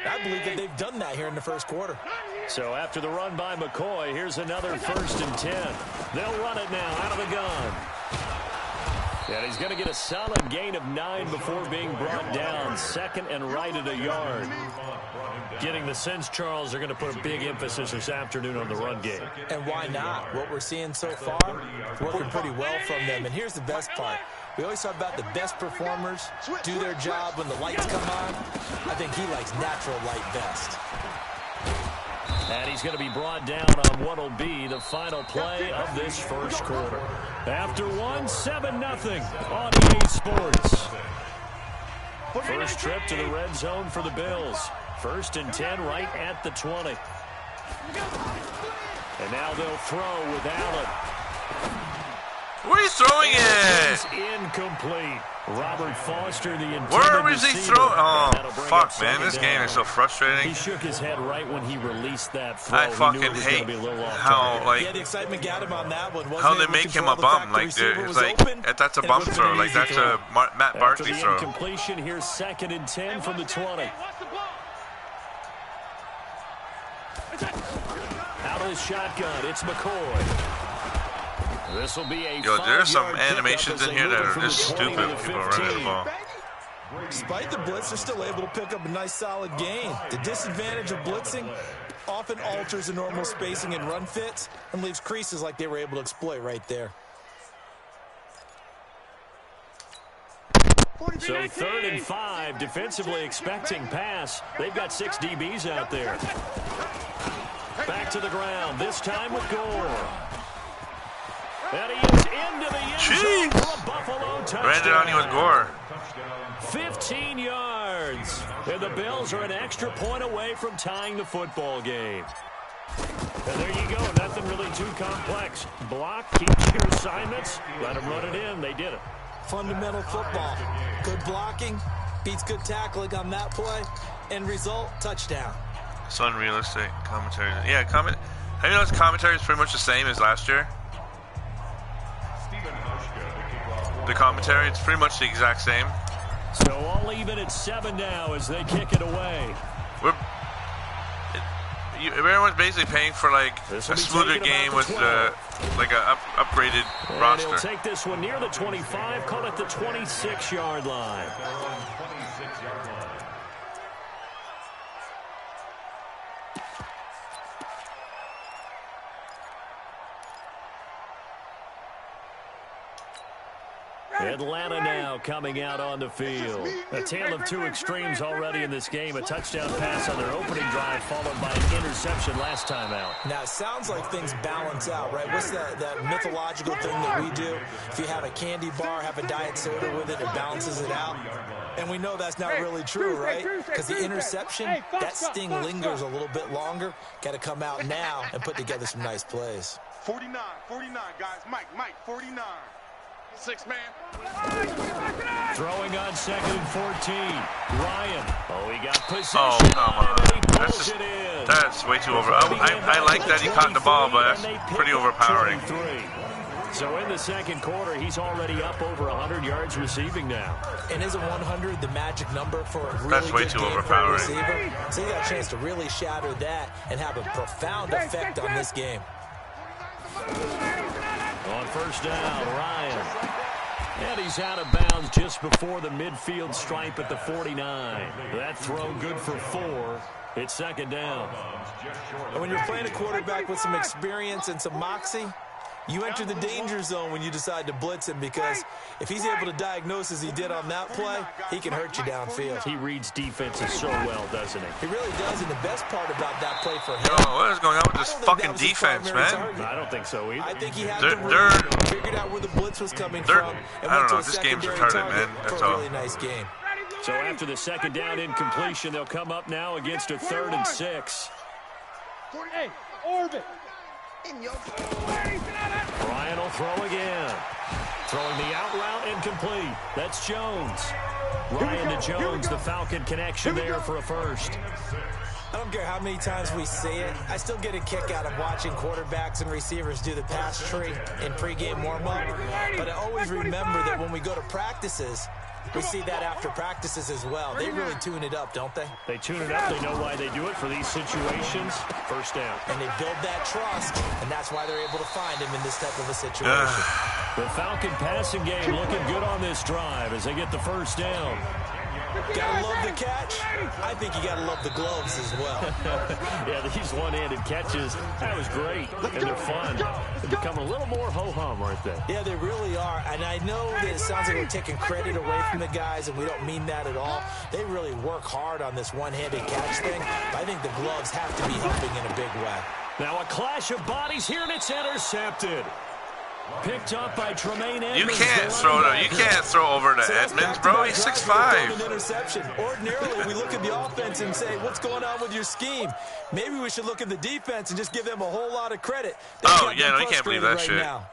I believe that they've done that here in the first quarter. So after the run by McCoy, here's another 1st and 10. They'll run it now out of the gun. And he's going to get a solid gain of 9 before being brought down. 2nd and right at a yard. Getting the sense, Charles, they're going to put a big emphasis this afternoon on the run game. And why not? What we're seeing so far, working pretty well from them. And here's the best part. We always talk about the best performers do their job when the lights come on. I think he likes natural light best. And he's going to be brought down on what will be the final play of this first quarter. After 7-0 on EA Sports. First trip to the red zone for the Bills. 1st and 10 right at the 20. And now they'll throw with Allen. Where are you throwing it? It's incomplete. Robert Foster, the intended Where was he receiver. throwing? Oh, fuck, man. This game is so He frustrating. shook his head right when he released that throw. I He knew fucking it was gonna hate be a little off how, target. like, Yeah, the excitement got him on that one. how they make him a bum. Like, it's like that's a bum throw. Like, that's a Matt Barkley After throw. the incompletion, here's 2nd and 10 from the 20. Out of the shotgun, it's McCoy. This will be a Yo, there's some 5-yard animations pickup in as here they that move are from just the 20 stupid to when the people are running the 15. ball. Despite the blitz, they're still able to pick up a nice solid gain. The disadvantage of blitzing often alters the normal spacing and run fits and leaves creases like they were able to exploit right there. So 3rd and 5, defensively expecting pass. They've got 6 DBs out there. Back to the ground, this time with Gore. And he is into the end zone for a Buffalo touchdown. Brandon on you with Gore. 15 yards. And the Bills are an extra point away from tying the football game. And there you go. Nothing really too complex. Block, keep your assignments, let them run it in. They did it. Fundamental football. Good blocking beats good tackling on that play. End result, touchdown. It's unrealistic commentary. Yeah, have you noticed commentary is pretty much the same as last year? The commentary, it's pretty much the exact same. So all even at 7 now as they kick it away. Everyone's basically paying for like a smoother game with like a upgraded roster. And he'll take this one near the 25, call it the 26-yard line. Atlanta now coming out on the field. A tale of two extremes already in this game. A touchdown pass on their opening drive followed by an interception last time out. Now, it sounds like things balance out, right? What's that mythological thing that we do? If you have a candy bar, have a diet soda with it, it balances it out. And we know that's not really true, right? Because the interception, that sting lingers a little bit longer. Got to come out now and put together some nice plays. 49, guys. Mike, 49. 6 man. Throwing on 2nd and 14. Ryan. Oh, he got possession. Oh, come on. That's way too over. I like that he caught the ball, but that's pretty overpowering. So in the second quarter, he's already up over 100 yards receiving now. And isn't 100 the magic number for a really That's way good too game overpowering. for a receiver? So you got a chance to really shatter that and have a profound effect on this game. On first down, Ryan. And he's out of bounds just before the midfield stripe at the 49. That throw good for 4. It's second down. And when you're playing a quarterback with some experience and some moxie, you enter the danger zone when you decide to blitz him, because if he's able to diagnose as he did on that play, he can hurt you downfield. He reads defenses so well, doesn't he? He really does, and the best part about that play for him... Yo, what is going on with this fucking defense, man? I don't think so either. I think he had the figured out where the blitz was coming from. And I don't went to know. a This game's secondary retarded, man. That's for a all. really nice game. So after the second down incompletion, they'll come up now against a 3rd and 6. Hey, orbit. Ryan will throw again. Throwing the out route incomplete. That's Jones. Ryan to Jones, the Falcon connection there for a first. I don't care how many times we see it. I still get a kick out of watching quarterbacks and receivers do the pass tree in pregame warm-up. But I always remember that when we go to practices, we see that after practices as well. They really tune it up, don't they? They tune it up. They know why they do it for these situations. First down. And they build that trust, and that's why they're able to find him in this type of a situation. The Falcon passing game looking good on this drive as they get the first down. Gotta love the catch. I think you gotta love the gloves as well. Yeah, these one-handed catches, that was great. And they're fun. They become a little more ho-hum, aren't they? Yeah, they really are. And I know that it sounds like we're taking credit away from the guys, and we don't mean that at all. They really work hard on this one-handed catch thing. But I think the gloves have to be helping in a big way. Now a clash of bodies here, and it's intercepted. Picked up by Tremaine Edmonds. You can't throw over to Edmonds, bro. He's 6'5". An interception. Ordinarily, we look at the offense and say, what's going on with your scheme? Maybe we should look at the defense and just give them a whole lot of credit. Oh, yeah, no, you can't believe that shit. Now.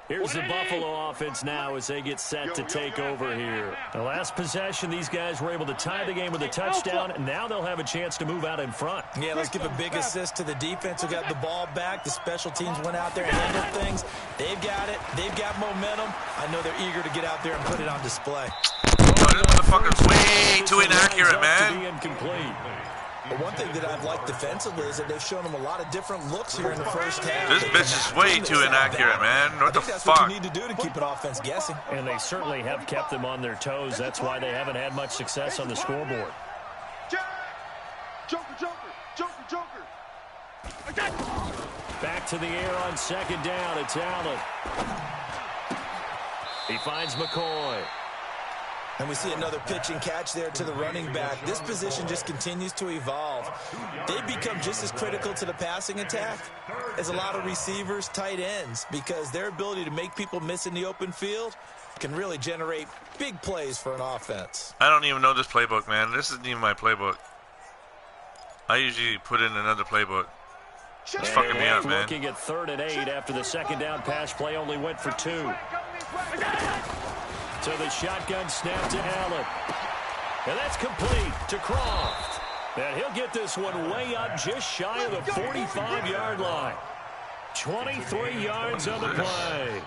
Here's the Buffalo offense now as they get set to take over here. The last possession, these guys were able to tie the game with a touchdown, and now they'll have a chance to move out in front. Yeah, let's give a big assist to the defense who got the ball back. The special teams went out there and handled things. They've got it. They've got momentum. I know they're eager to get out there and put it on display. Oh, this motherfucker's way too inaccurate, man. Incomplete. But one thing that I've liked defensively is that they've shown them a lot of different looks here in the first half. This bitch is way too inaccurate, man. What the that's fuck? what you need to do to keep an offense guessing. And they certainly have kept them on their toes. That's why they haven't had much success on the scoreboard. Joker. Back to the air on second down. It's Allen. He finds McCoy. And we see another pitch and catch there to the running back. This position just continues to evolve. They become just as critical to the passing attack as a lot of receivers, tight ends, because their ability to make people miss in the open field can really generate big plays for an offense. I don't even know this playbook, man. This isn't even my playbook. I usually put in another playbook. It's fucking me up, man. Looking at 3rd and 8 after the second down pass play only went for 2. To the shotgun snap to Allen. And that's complete to Croft. And he'll get this one way up just shy of the 45-yard line. 23 yards on the play.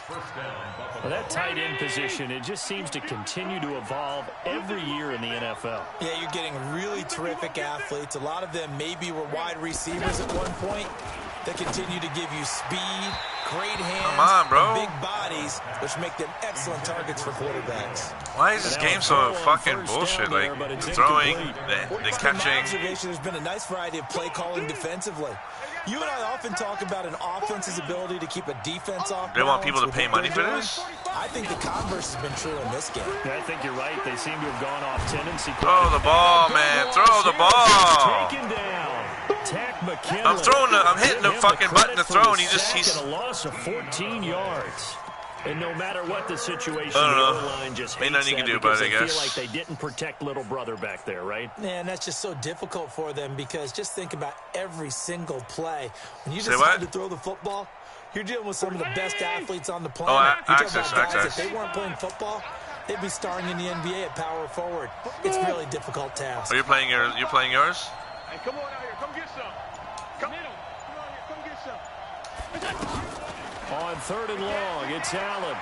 Well, that tight end position, it just seems to continue to evolve every year in the NFL. Yeah, you're getting really terrific athletes. A lot of them maybe were wide receivers at one point that continue to give you speed, great hands, come on, bro. and big bodies, which make them excellent targets for quarterbacks. Why is this game so fucking bullshit? Like, throwing, the catching. My observation, there's been a nice variety of play calling defensively. You and I often talk about an offense's ability to keep a defense off. They want people to pay money for this? I think the converse has been true in this game. Yeah, I think you're right. They seem to have gone off tendency. Throw the ball, man. Throw the ball. Taken down. I'm hitting the fucking button to throw, and he's a loss of 14 yards. And no matter what the situation, the O-line just hates nothing you can do because about it, I they guess. feel like they didn't protect little brother back there, right? Man, that's just so difficult for them because just think about every single play. When you decide to throw the football, you're dealing with some of the best athletes on the planet. Access. If they weren't playing football, they'd be starring in the NBA at power forward. It's a really difficult task. Are you playing yours? You're playing yours? Hey, come on out here. Come get some. Come on here. Come get some. On 3rd and long, it's Allen.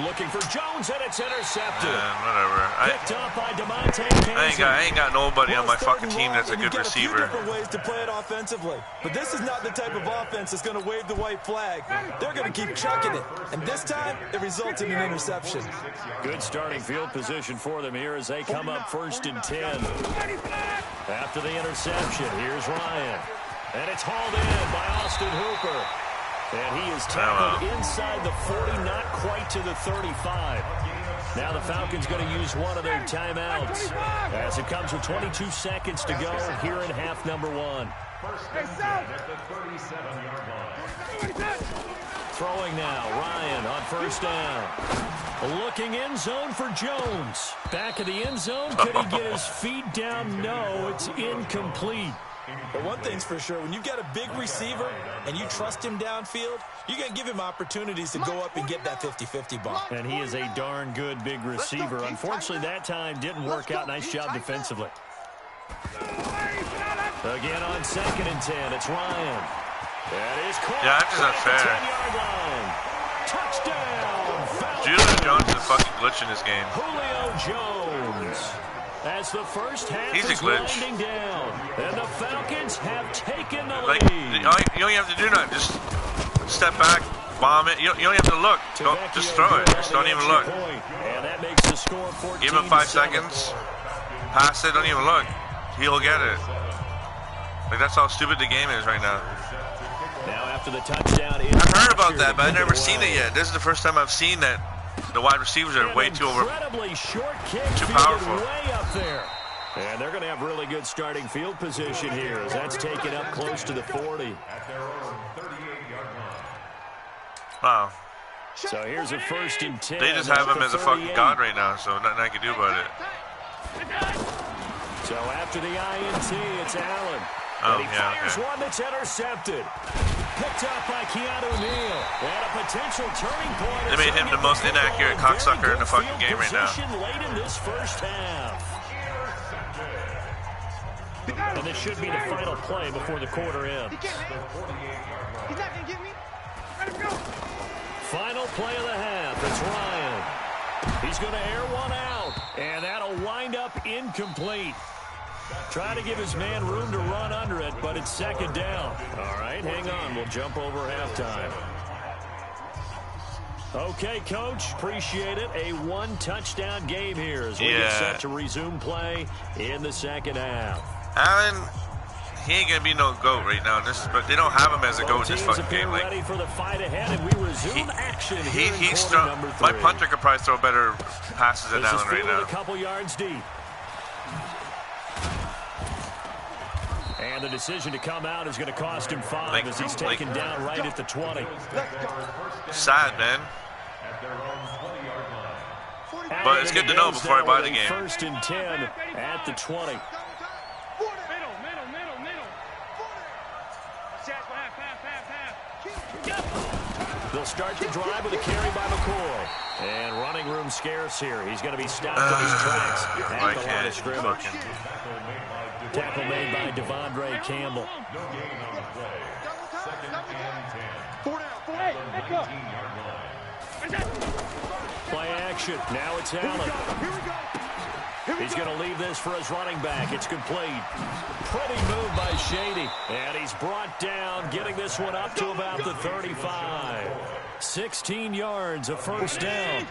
Looking for Jones, and it's intercepted. Whatever. Picked up by DeMonte Kansas. I ain't got nobody on my fucking team that's a good receiver. There's a few different ways to play it offensively, but this is not the type of offense that's going to wave the white flag. They're going to keep chucking it, and this time it results in an interception. Good starting field position for them here as they come up 1st and 10. After the interception, here's Ryan. And it's hauled in by Austin Hooper. And he is tackled inside the 40, not quite to the 35. Now the Falcons going to use one of their timeouts as it comes with 22 seconds to go here in half number 1. Throwing now, Ryan on 1st down. Looking end zone for Jones. Back of the end zone, could he get his feet down? No, it's incomplete. But one thing's for sure, when you've got a big receiver and you trust him downfield, you're going to give him opportunities to go up and get that 50-50 ball. And he is a darn good big receiver. Unfortunately, that time didn't work out. Nice job defensively. Again on 2nd and 10, it's Ryan. That is caught. Yeah, that's just unfair. 10-yard line. Touchdown. Julio Jones is fucking glitching this game. Julio Jones. As the first half He's a is glitch. winding down, and the Falcons have taken the Like, lead. you don't have to do nothing. Just step back, bomb it. You don't have to look. Just throw it. Just don't even look. And that makes the score 14. Give him 5 seconds. Pass it. Don't even look. He'll get it. Like, that's how stupid the game is right now. Now after the touchdown, I've heard about that, but I've never seen it yet. This is the first time I've seen that. The wide receivers are way too powerful. Way up there. And they're going to have really good starting field position here as that's taken up close to the 40. Wow. So here's a 1st and 10. They just have him as a fucking god right now, so nothing I can do about it. So after the INT, it's Allen. Oh, and he fires one that's intercepted. Picked up by Keanu Neal. And a potential turning point. They made him the most inaccurate cocksucker in the fucking game right now. Late in this first half. And this should be the final play before the quarter ends. He's not going to get me. Let him go. Final play of the half. It's Ryan. He's going to air one out. And that'll wind up incomplete. Trying to give his man room to run under it, but it's 2nd down. All right, hang on. We'll jump over halftime. Okay, Coach, appreciate it. A 1-touchdown game here as we get set to resume play in the 2nd half. Allen, he ain't going to be no GOAT right now. But they don't have him as a GOAT in this fucking game. Like, ready for the fight ahead, and we resume action here in quarter number 3. My punter could probably throw better passes than Allen right now. A couple yards deep. And the decision to come out is going to cost him 5 as he's taken down right at the 20. Sad, man. But it's good to know before I buy the game. 1st and 10 at the 20. They'll start the drive with a carry by McCoy. And running room scarce here. He's going to be stopped in his tracks at the line of scrimmage. Tackle made by Devondre Campbell. Play action. Now it's Allen. He's going to leave this for his running back. It's complete. Pretty move by Shady. And he's brought down, getting this one up to about the 35. 16 yards, a first down.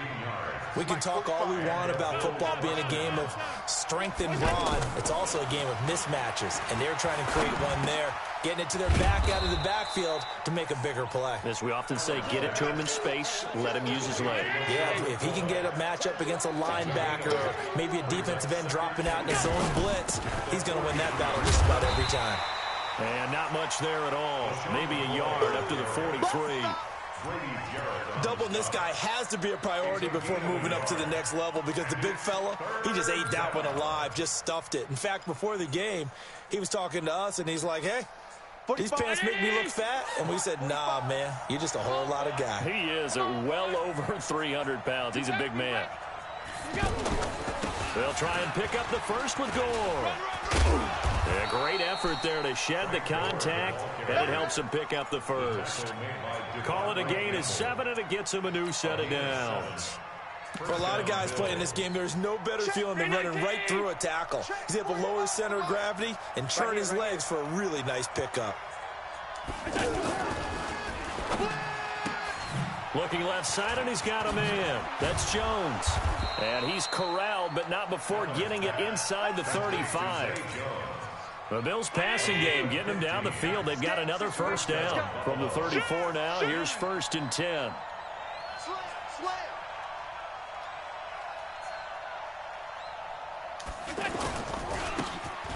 We can talk all we want about football being a game of strength and brawn. It's also a game of mismatches, and they're trying to create one there, getting it to their back out of the backfield to make a bigger play. As we often say, get it to him in space, let him use his leg. Yeah, if he can get a matchup against a linebacker or maybe a defensive end dropping out in his own blitz, he's going to win that battle just about every time. And not much there at all. Maybe a yard up to the 43. Doubling this guy has to be a priority before moving up to the next level because the big fella, he just ate that one alive, just stuffed it. In fact, before the game, he was talking to us, and he's like, hey, these pants make me look fat. And we said, nah, man, you're just a whole lot of guy. He is well over 300 pounds. He's a big man. They'll try and pick up the first with Gore. A great effort there to shed the contact, and it helps him pick up the first. Call it a gain of 7, and it gets him a new set of downs. For a lot of guys playing this game, there's no better feeling than running right through a tackle. He's able to lower his center of gravity and turn his legs for a really nice pickup. Looking left side, and he's got a man. That's Jones. And he's corralled, but not before getting it inside the 35. The Bills' passing game getting them down the field. They've got another first down. From the 34 now, here's 1st and 10.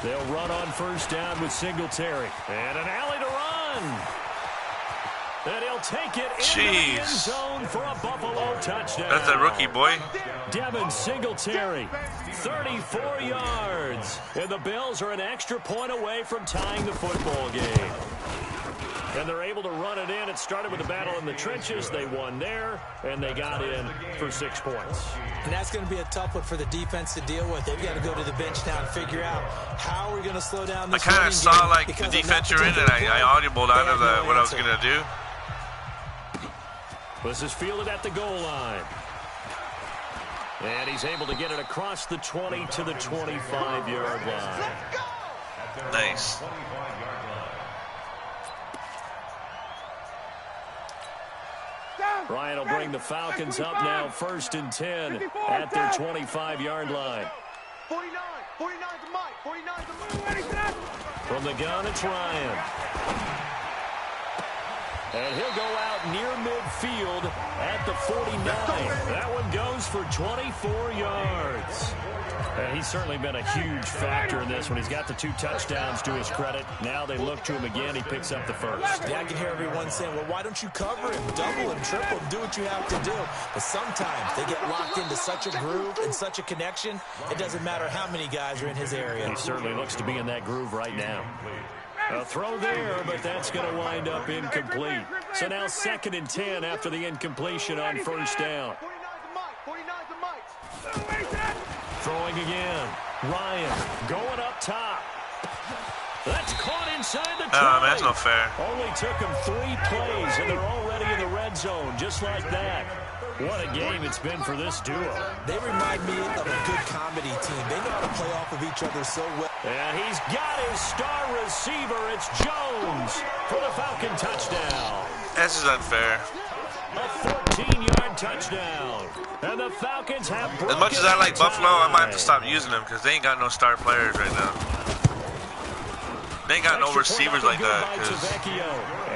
They'll run on first down with Singletary. And an alley to run. And he'll take it into the end zone for a Buffalo touchdown. That's a rookie, boy. Devin Singletary, 34 yards. And the Bills are an extra point away from tying the football game. And they're able to run it in. It started with a battle in the trenches. They won there, and they got in for 6 points. And that's going to be a tough one for the defense to deal with. They've got to go to the bench now and figure out how we're going to slow down this I kind of saw, like, the defense you're in, and I audibled out of what I was going to do. This is fielded at the goal line. And he's able to get it across the 20 to the 25-yard line. Nice. Ryan will bring the Falcons up now, 1st and 10 at their 25-yard line. 49 to Mike, 49 to Mike. From the gun, it's Ryan. And he'll go out near midfield at the 49. That one goes for 24 yards. And he's certainly been a huge factor in this one. He's got the 2 touchdowns to his credit. Now they look to him again. He picks up the first. Yeah, I can hear everyone saying, well, why don't you cover him, double him, triple him, do what you have to do. But sometimes they get locked into such a groove and such a connection, it doesn't matter how many guys are in his area. He certainly looks to be in that groove right now. A throw there, but that's going to wind up incomplete. So now 2nd and 10 after the incompletion on first down. 49 to Mike. Throwing again. Ryan going up top. That's caught inside the 20. Oh, man, that's not fair. Only took them 3 plays, and they're already in the red zone, just like that. What a game it's been for this duo. They remind me of a good comedy team. They know how to play off of each other so well. And he's got his star receiver. It's Jones for the Falcon touchdown. This is unfair. A 14-yard touchdown. And the Falcons have broken. As much as I like Buffalo, I might have to stop using them because they ain't got no star players right now. They ain't got no receivers like that.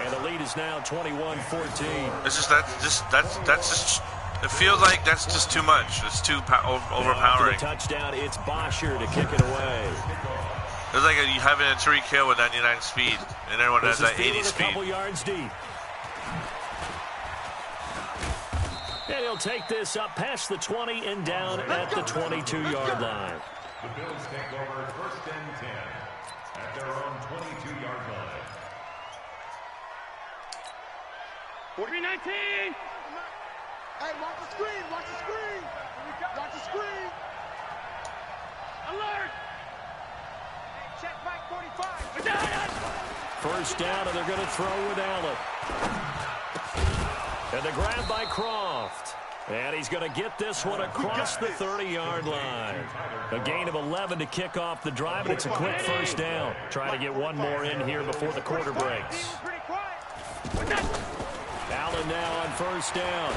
And the lead is now 21-14. It's just that's just. It feels like that's just too much. It's too overpowering. After the touchdown, it's Bosher to kick it away. It's like you having a Tariq Hill with 99 speed, and everyone has that 80 speed. A couple yards deep. And he'll take this up past the 20 and down at the 22-yard line. The Bills take over 1st and 10 at their own 22-yard line. 43-19. Hey, watch the screen, watch the screen. Watch the screen. Alert. Hey, check back 45. First down, and they're going to throw with Allen. And the grab by Croft. And he's going to get this one across the 30-yard line. A gain of 11 to kick off the drive, and it's a quick first down. Trying to get one more in here before the quarter breaks. Allen now on first down.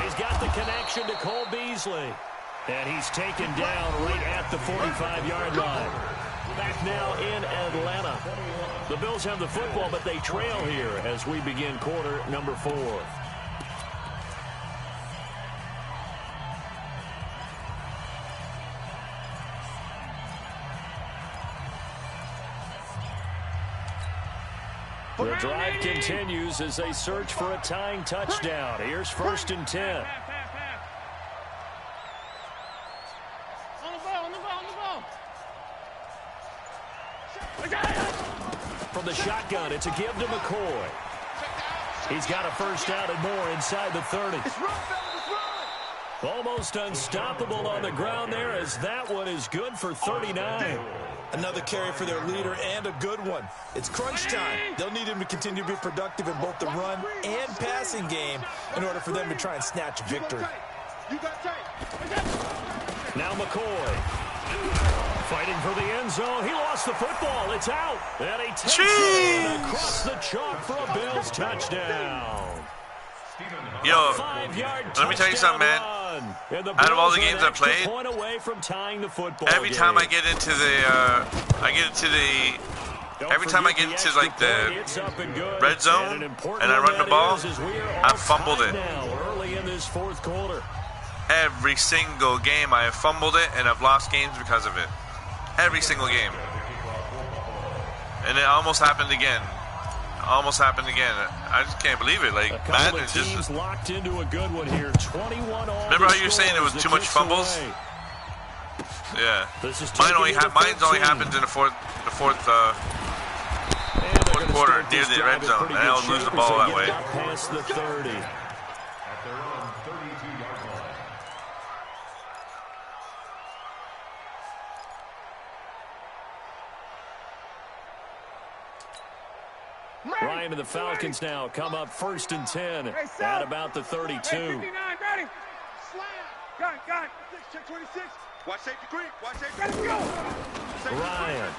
He's got the connection to Cole Beasley. And he's taken down right at the 45-yard line. Back now in Atlanta. The Bills have the football, but they trail here as we begin quarter number 4. The drive continues as they search for a tying touchdown. Here's 1st and 10. From the shotgun, it's a give to McCoy. He's got a first down and more inside the 30. Almost unstoppable on the ground there as that one is good for 39. Another carry for their leader and a good one. It's crunch time. They'll need him to continue to be productive in both the run and passing game in order for them to try and snatch victory. Now McCoy. Fighting for the end zone. He lost the football. It's out. And he takes it across the chalk for a Bills touchdown. Yo, let me tell you something, man. Out of all the games I played, every time I get into like the red zone and I run the ball, I fumbled it. Early in this fourth quarter. Every single game I have fumbled it and I've lost games because of it. Every single game. And it almost happened again. I just can't believe it. Like, Madden is just locked into a good one here. 21 all. Remember how you were saying it was too much fumbles? Away. Yeah. Mine's only happens in the fourth quarter near the red zone, and I'll lose the ball that way. Past the 30. At their own 32-yard line. Ryan and the Falcons now come up 1st and 10 at about the 32. Got it. Check 26. Watch safety green. Watch safety green. Ryan.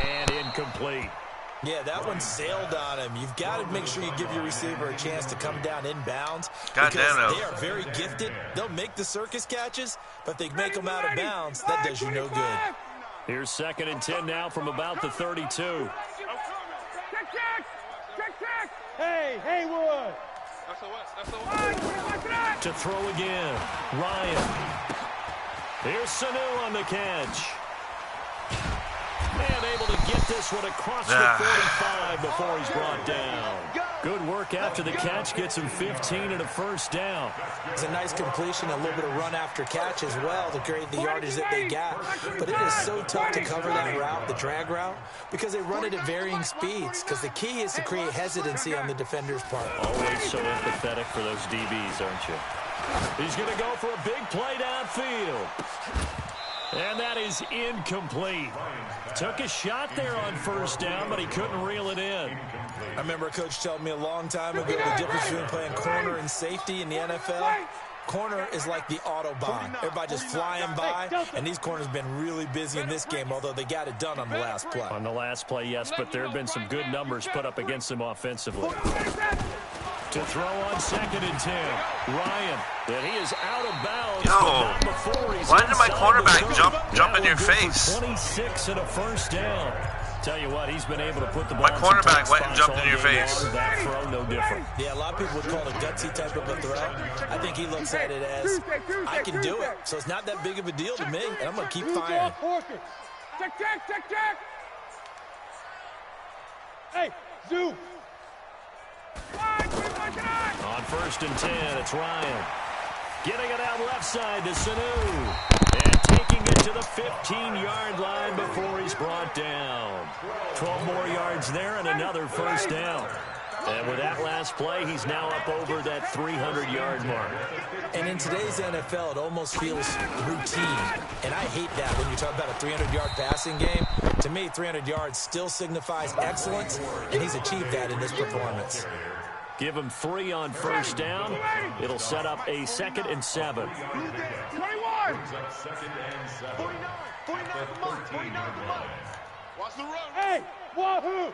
And incomplete. Yeah, that one sailed on him. You've got to make sure you give your receiver a chance to come down inbounds. God because damn it. they are very gifted. They'll make the circus catches, but if they make them out of bounds, that does you no good. Here's 2nd and 10 now from about the 32. Check. Hey, Haywood. That's the one. To throw again. Ryan. Here's Sanu on the catch. And able to get this one across the 45 before he's brought down. Good work after the catch. Gets him 15 and a first down. It's a nice completion, a little bit of run after catch as well to create the yardage that they got. But it is so tough to cover that route, the drag route, because they run it at varying speeds. Because the key is to create hesitancy on the defender's part. Always so empathetic for those DBs, aren't you? He's going to go for a big play downfield. And that is incomplete. Took a shot there on first down, but he couldn't reel it in. I remember a coach telling me a long time ago the difference between playing corner and safety in the NFL. Corner is like the Autobahn. Everybody just flying by, and these corners have been really busy in this game, although they got it done on the last play. On the last play, yes, but there have been some good numbers put up against them offensively. To throw on 2nd and 10. Ryan, and he is out of bounds. Why did my cornerback jump in your face? 26 and a first down. Tell you what, he's been able to put the ball. My cornerback went and jumped in your face. That throw, no different. Yeah, a lot of people would call it a gutsy type of a throw. I think he looks at it as, I can do it. So it's not that big of a deal to me, and I'm going to keep firing. Check. Hey, Zoo. On 1st and 10, it's Ryan. Getting it out left side to Sanu. And taking it to the 15-yard line before he's brought down. 12 more yards there and another first down. And with that last play, he's now up over that 300-yard mark. And in today's NFL, it almost feels routine. And I hate that when you talk about a 300-yard passing game. To To me, 300 yards still signifies excellence, and he's achieved that in this performance. Give him 3 on first down. It'll set up a 2nd and 7. 21. 49. 49 Watch the run. Hey, wahoo!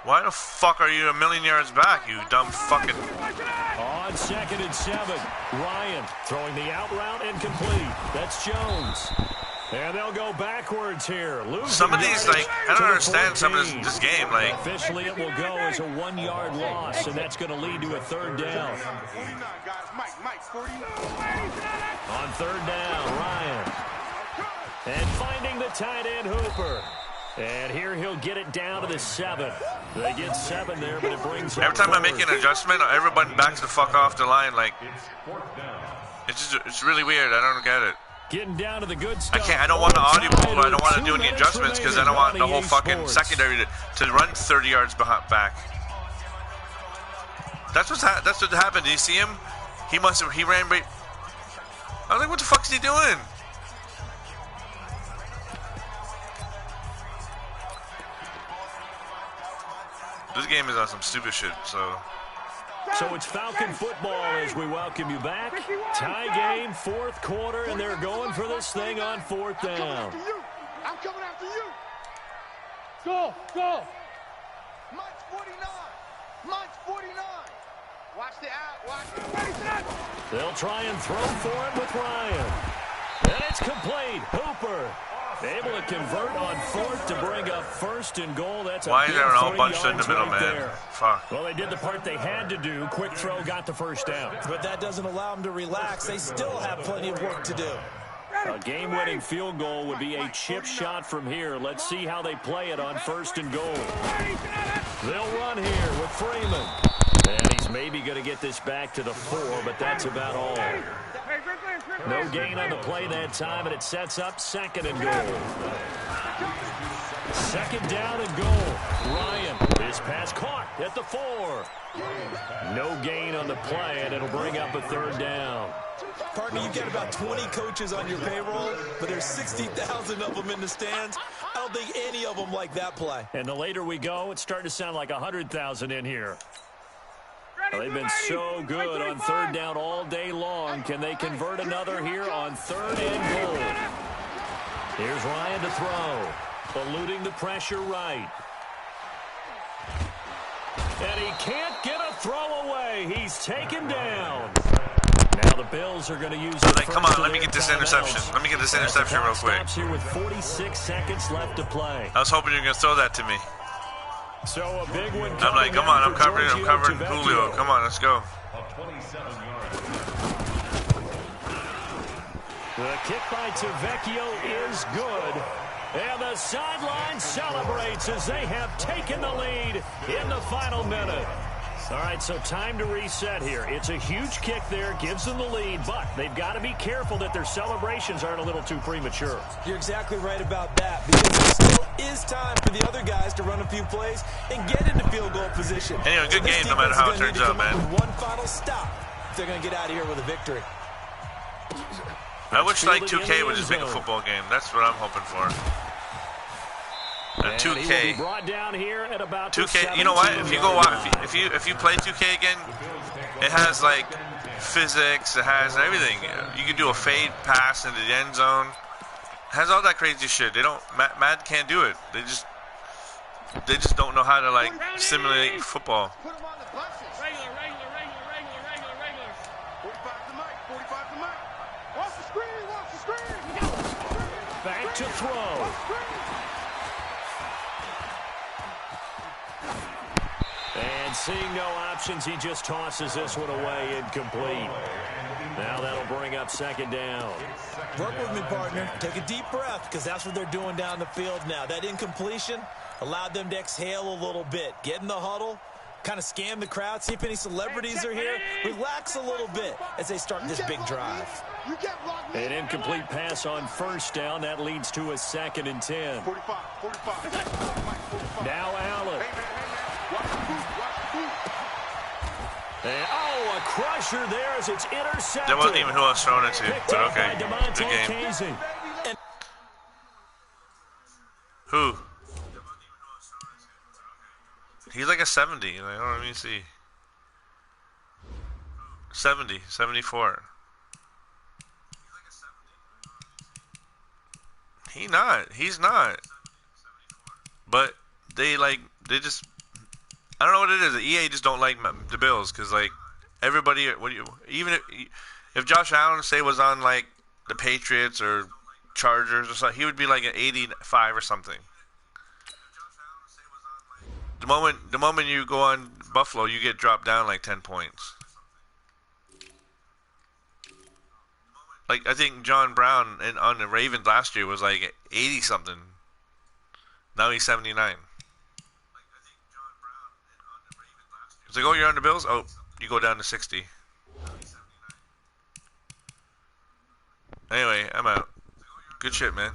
Why the fuck are you a million yards back, you dumb fucking... On 2nd and 7, Ryan throwing the out route incomplete. That's Jones. And they'll go backwards here. Some of these, like, I don't understand some of this game. Like, officially, it will go as a 1-yard loss, and that's going to lead to a 3rd down. On 3rd down, Ryan. And finding the tight end, Hooper. And here he'll get it down to the 7. They get 7 there, but it brings up every time I make an adjustment, everybody backs the fuck off the line. Like, it's really weird. I don't get it. Getting down to the good stuff. I don't want to audible. I don't want to do any adjustments because I don't want the whole fucking secondary to run 30 yards back. That's what happened. Did you see him? He ran right. I was like, what the fuck is he doing? This game is on some stupid shit, so it's Falcon football as we welcome you back. Tie game, 4th quarter, and they're going for this thing on 4th down. I'm coming after you. Go. Mike's 49. Watch the out. They'll try and throw for it with Ryan. And it's complete. Hooper able to convert on 4th to bring up 1st and goal. That's a why is there an all bunch in the middle, right man? There. Fuck. Well, they did the part they had to do. Quick throw, got the 1st down. But that doesn't allow them to relax. They still have plenty of work to do. A game-winning field goal would be a chip shot from here. Let's see how they play it on 1st and goal. They'll run here with Freeman. And he's maybe going to get this back to the 4, but that's about all. No gain on the play that time, and it sets up 2nd and goal. 2nd down and goal. Ryan, his pass caught at the 4. No gain on the play, and it'll bring up a 3rd down. Partner, you get about 20 coaches on your payroll, but there's 60,000 of them in the stands. I don't think any of them like that play. And the later we go, it's starting to sound like 100,000 in here. They've been so good on 3rd down all day long. Can they convert another here on 3rd and goal? Here's Ryan to throw. Eluding the pressure right. And he can't get a throw away. He's taken down. Now the Bills are going to use it. Come on, let me get this interception. Let me get this interception real quick. Stops here with 46 seconds left to play. I was hoping you were going to throw that to me. So a big one. I'm like, come on, I'm covering Julio. Come on, let's go. The kick by Tavecchio is good. And the sideline celebrates as they have taken the lead in the final minute. All right, so time to reset here. It's a huge kick there, gives them the lead, but they've got to be careful that their celebrations aren't a little too premature. You're exactly right about that, because there still is time for the other guys to run a few plays and get into field goal position. Anyway, good game no matter how it turns out, man. One final stop if they're going to get out of here with a victory. I wish like 2K would just make a football game. That's what I'm hoping for. 2K. Brought down here at about 2K. You know what? If you go out, if you play 2K again, it has like physics. It has everything. You can do a fade pass into the end zone. It has all that crazy shit. They don't. Madden can't do it. They just don't know how to like simulate football. Put him on the buses. Regular. 45 to Mike. 45 to Mike. Watch the screen. Back to throw. And seeing no options, he just tosses this one away, incomplete. Now that'll bring up 2nd down. Work with me, partner. Take a deep breath, because that's what they're doing down the field now. That incompletion allowed them to exhale a little bit. Get in the huddle, kind of scan the crowd, see if any celebrities are here. Relax a little bit as they start this big drive. An incomplete pass on 1st down. That leads to a 2nd and 10. 45. Now Allen. And, a crusher there as it's intercepted. That wasn't even who I was throwing it to, Picked but up okay. by Good game. Casey. Who? He's like a 70. Like, let me see. 70, 74. He's not. But they just, I don't know what it is. The EA just don't like the Bills because like everybody, even if Josh Allen say was on like the Patriots or Chargers or something, he would be like an 85 or something. The moment you go on Buffalo, you get dropped down like 10 points. Like I think John Brown on the Ravens last year was like 80 something. Now he's 79. It's like, oh, you're on the Bills? Oh, you go down to 60. Anyway, I'm out. Good shit, man.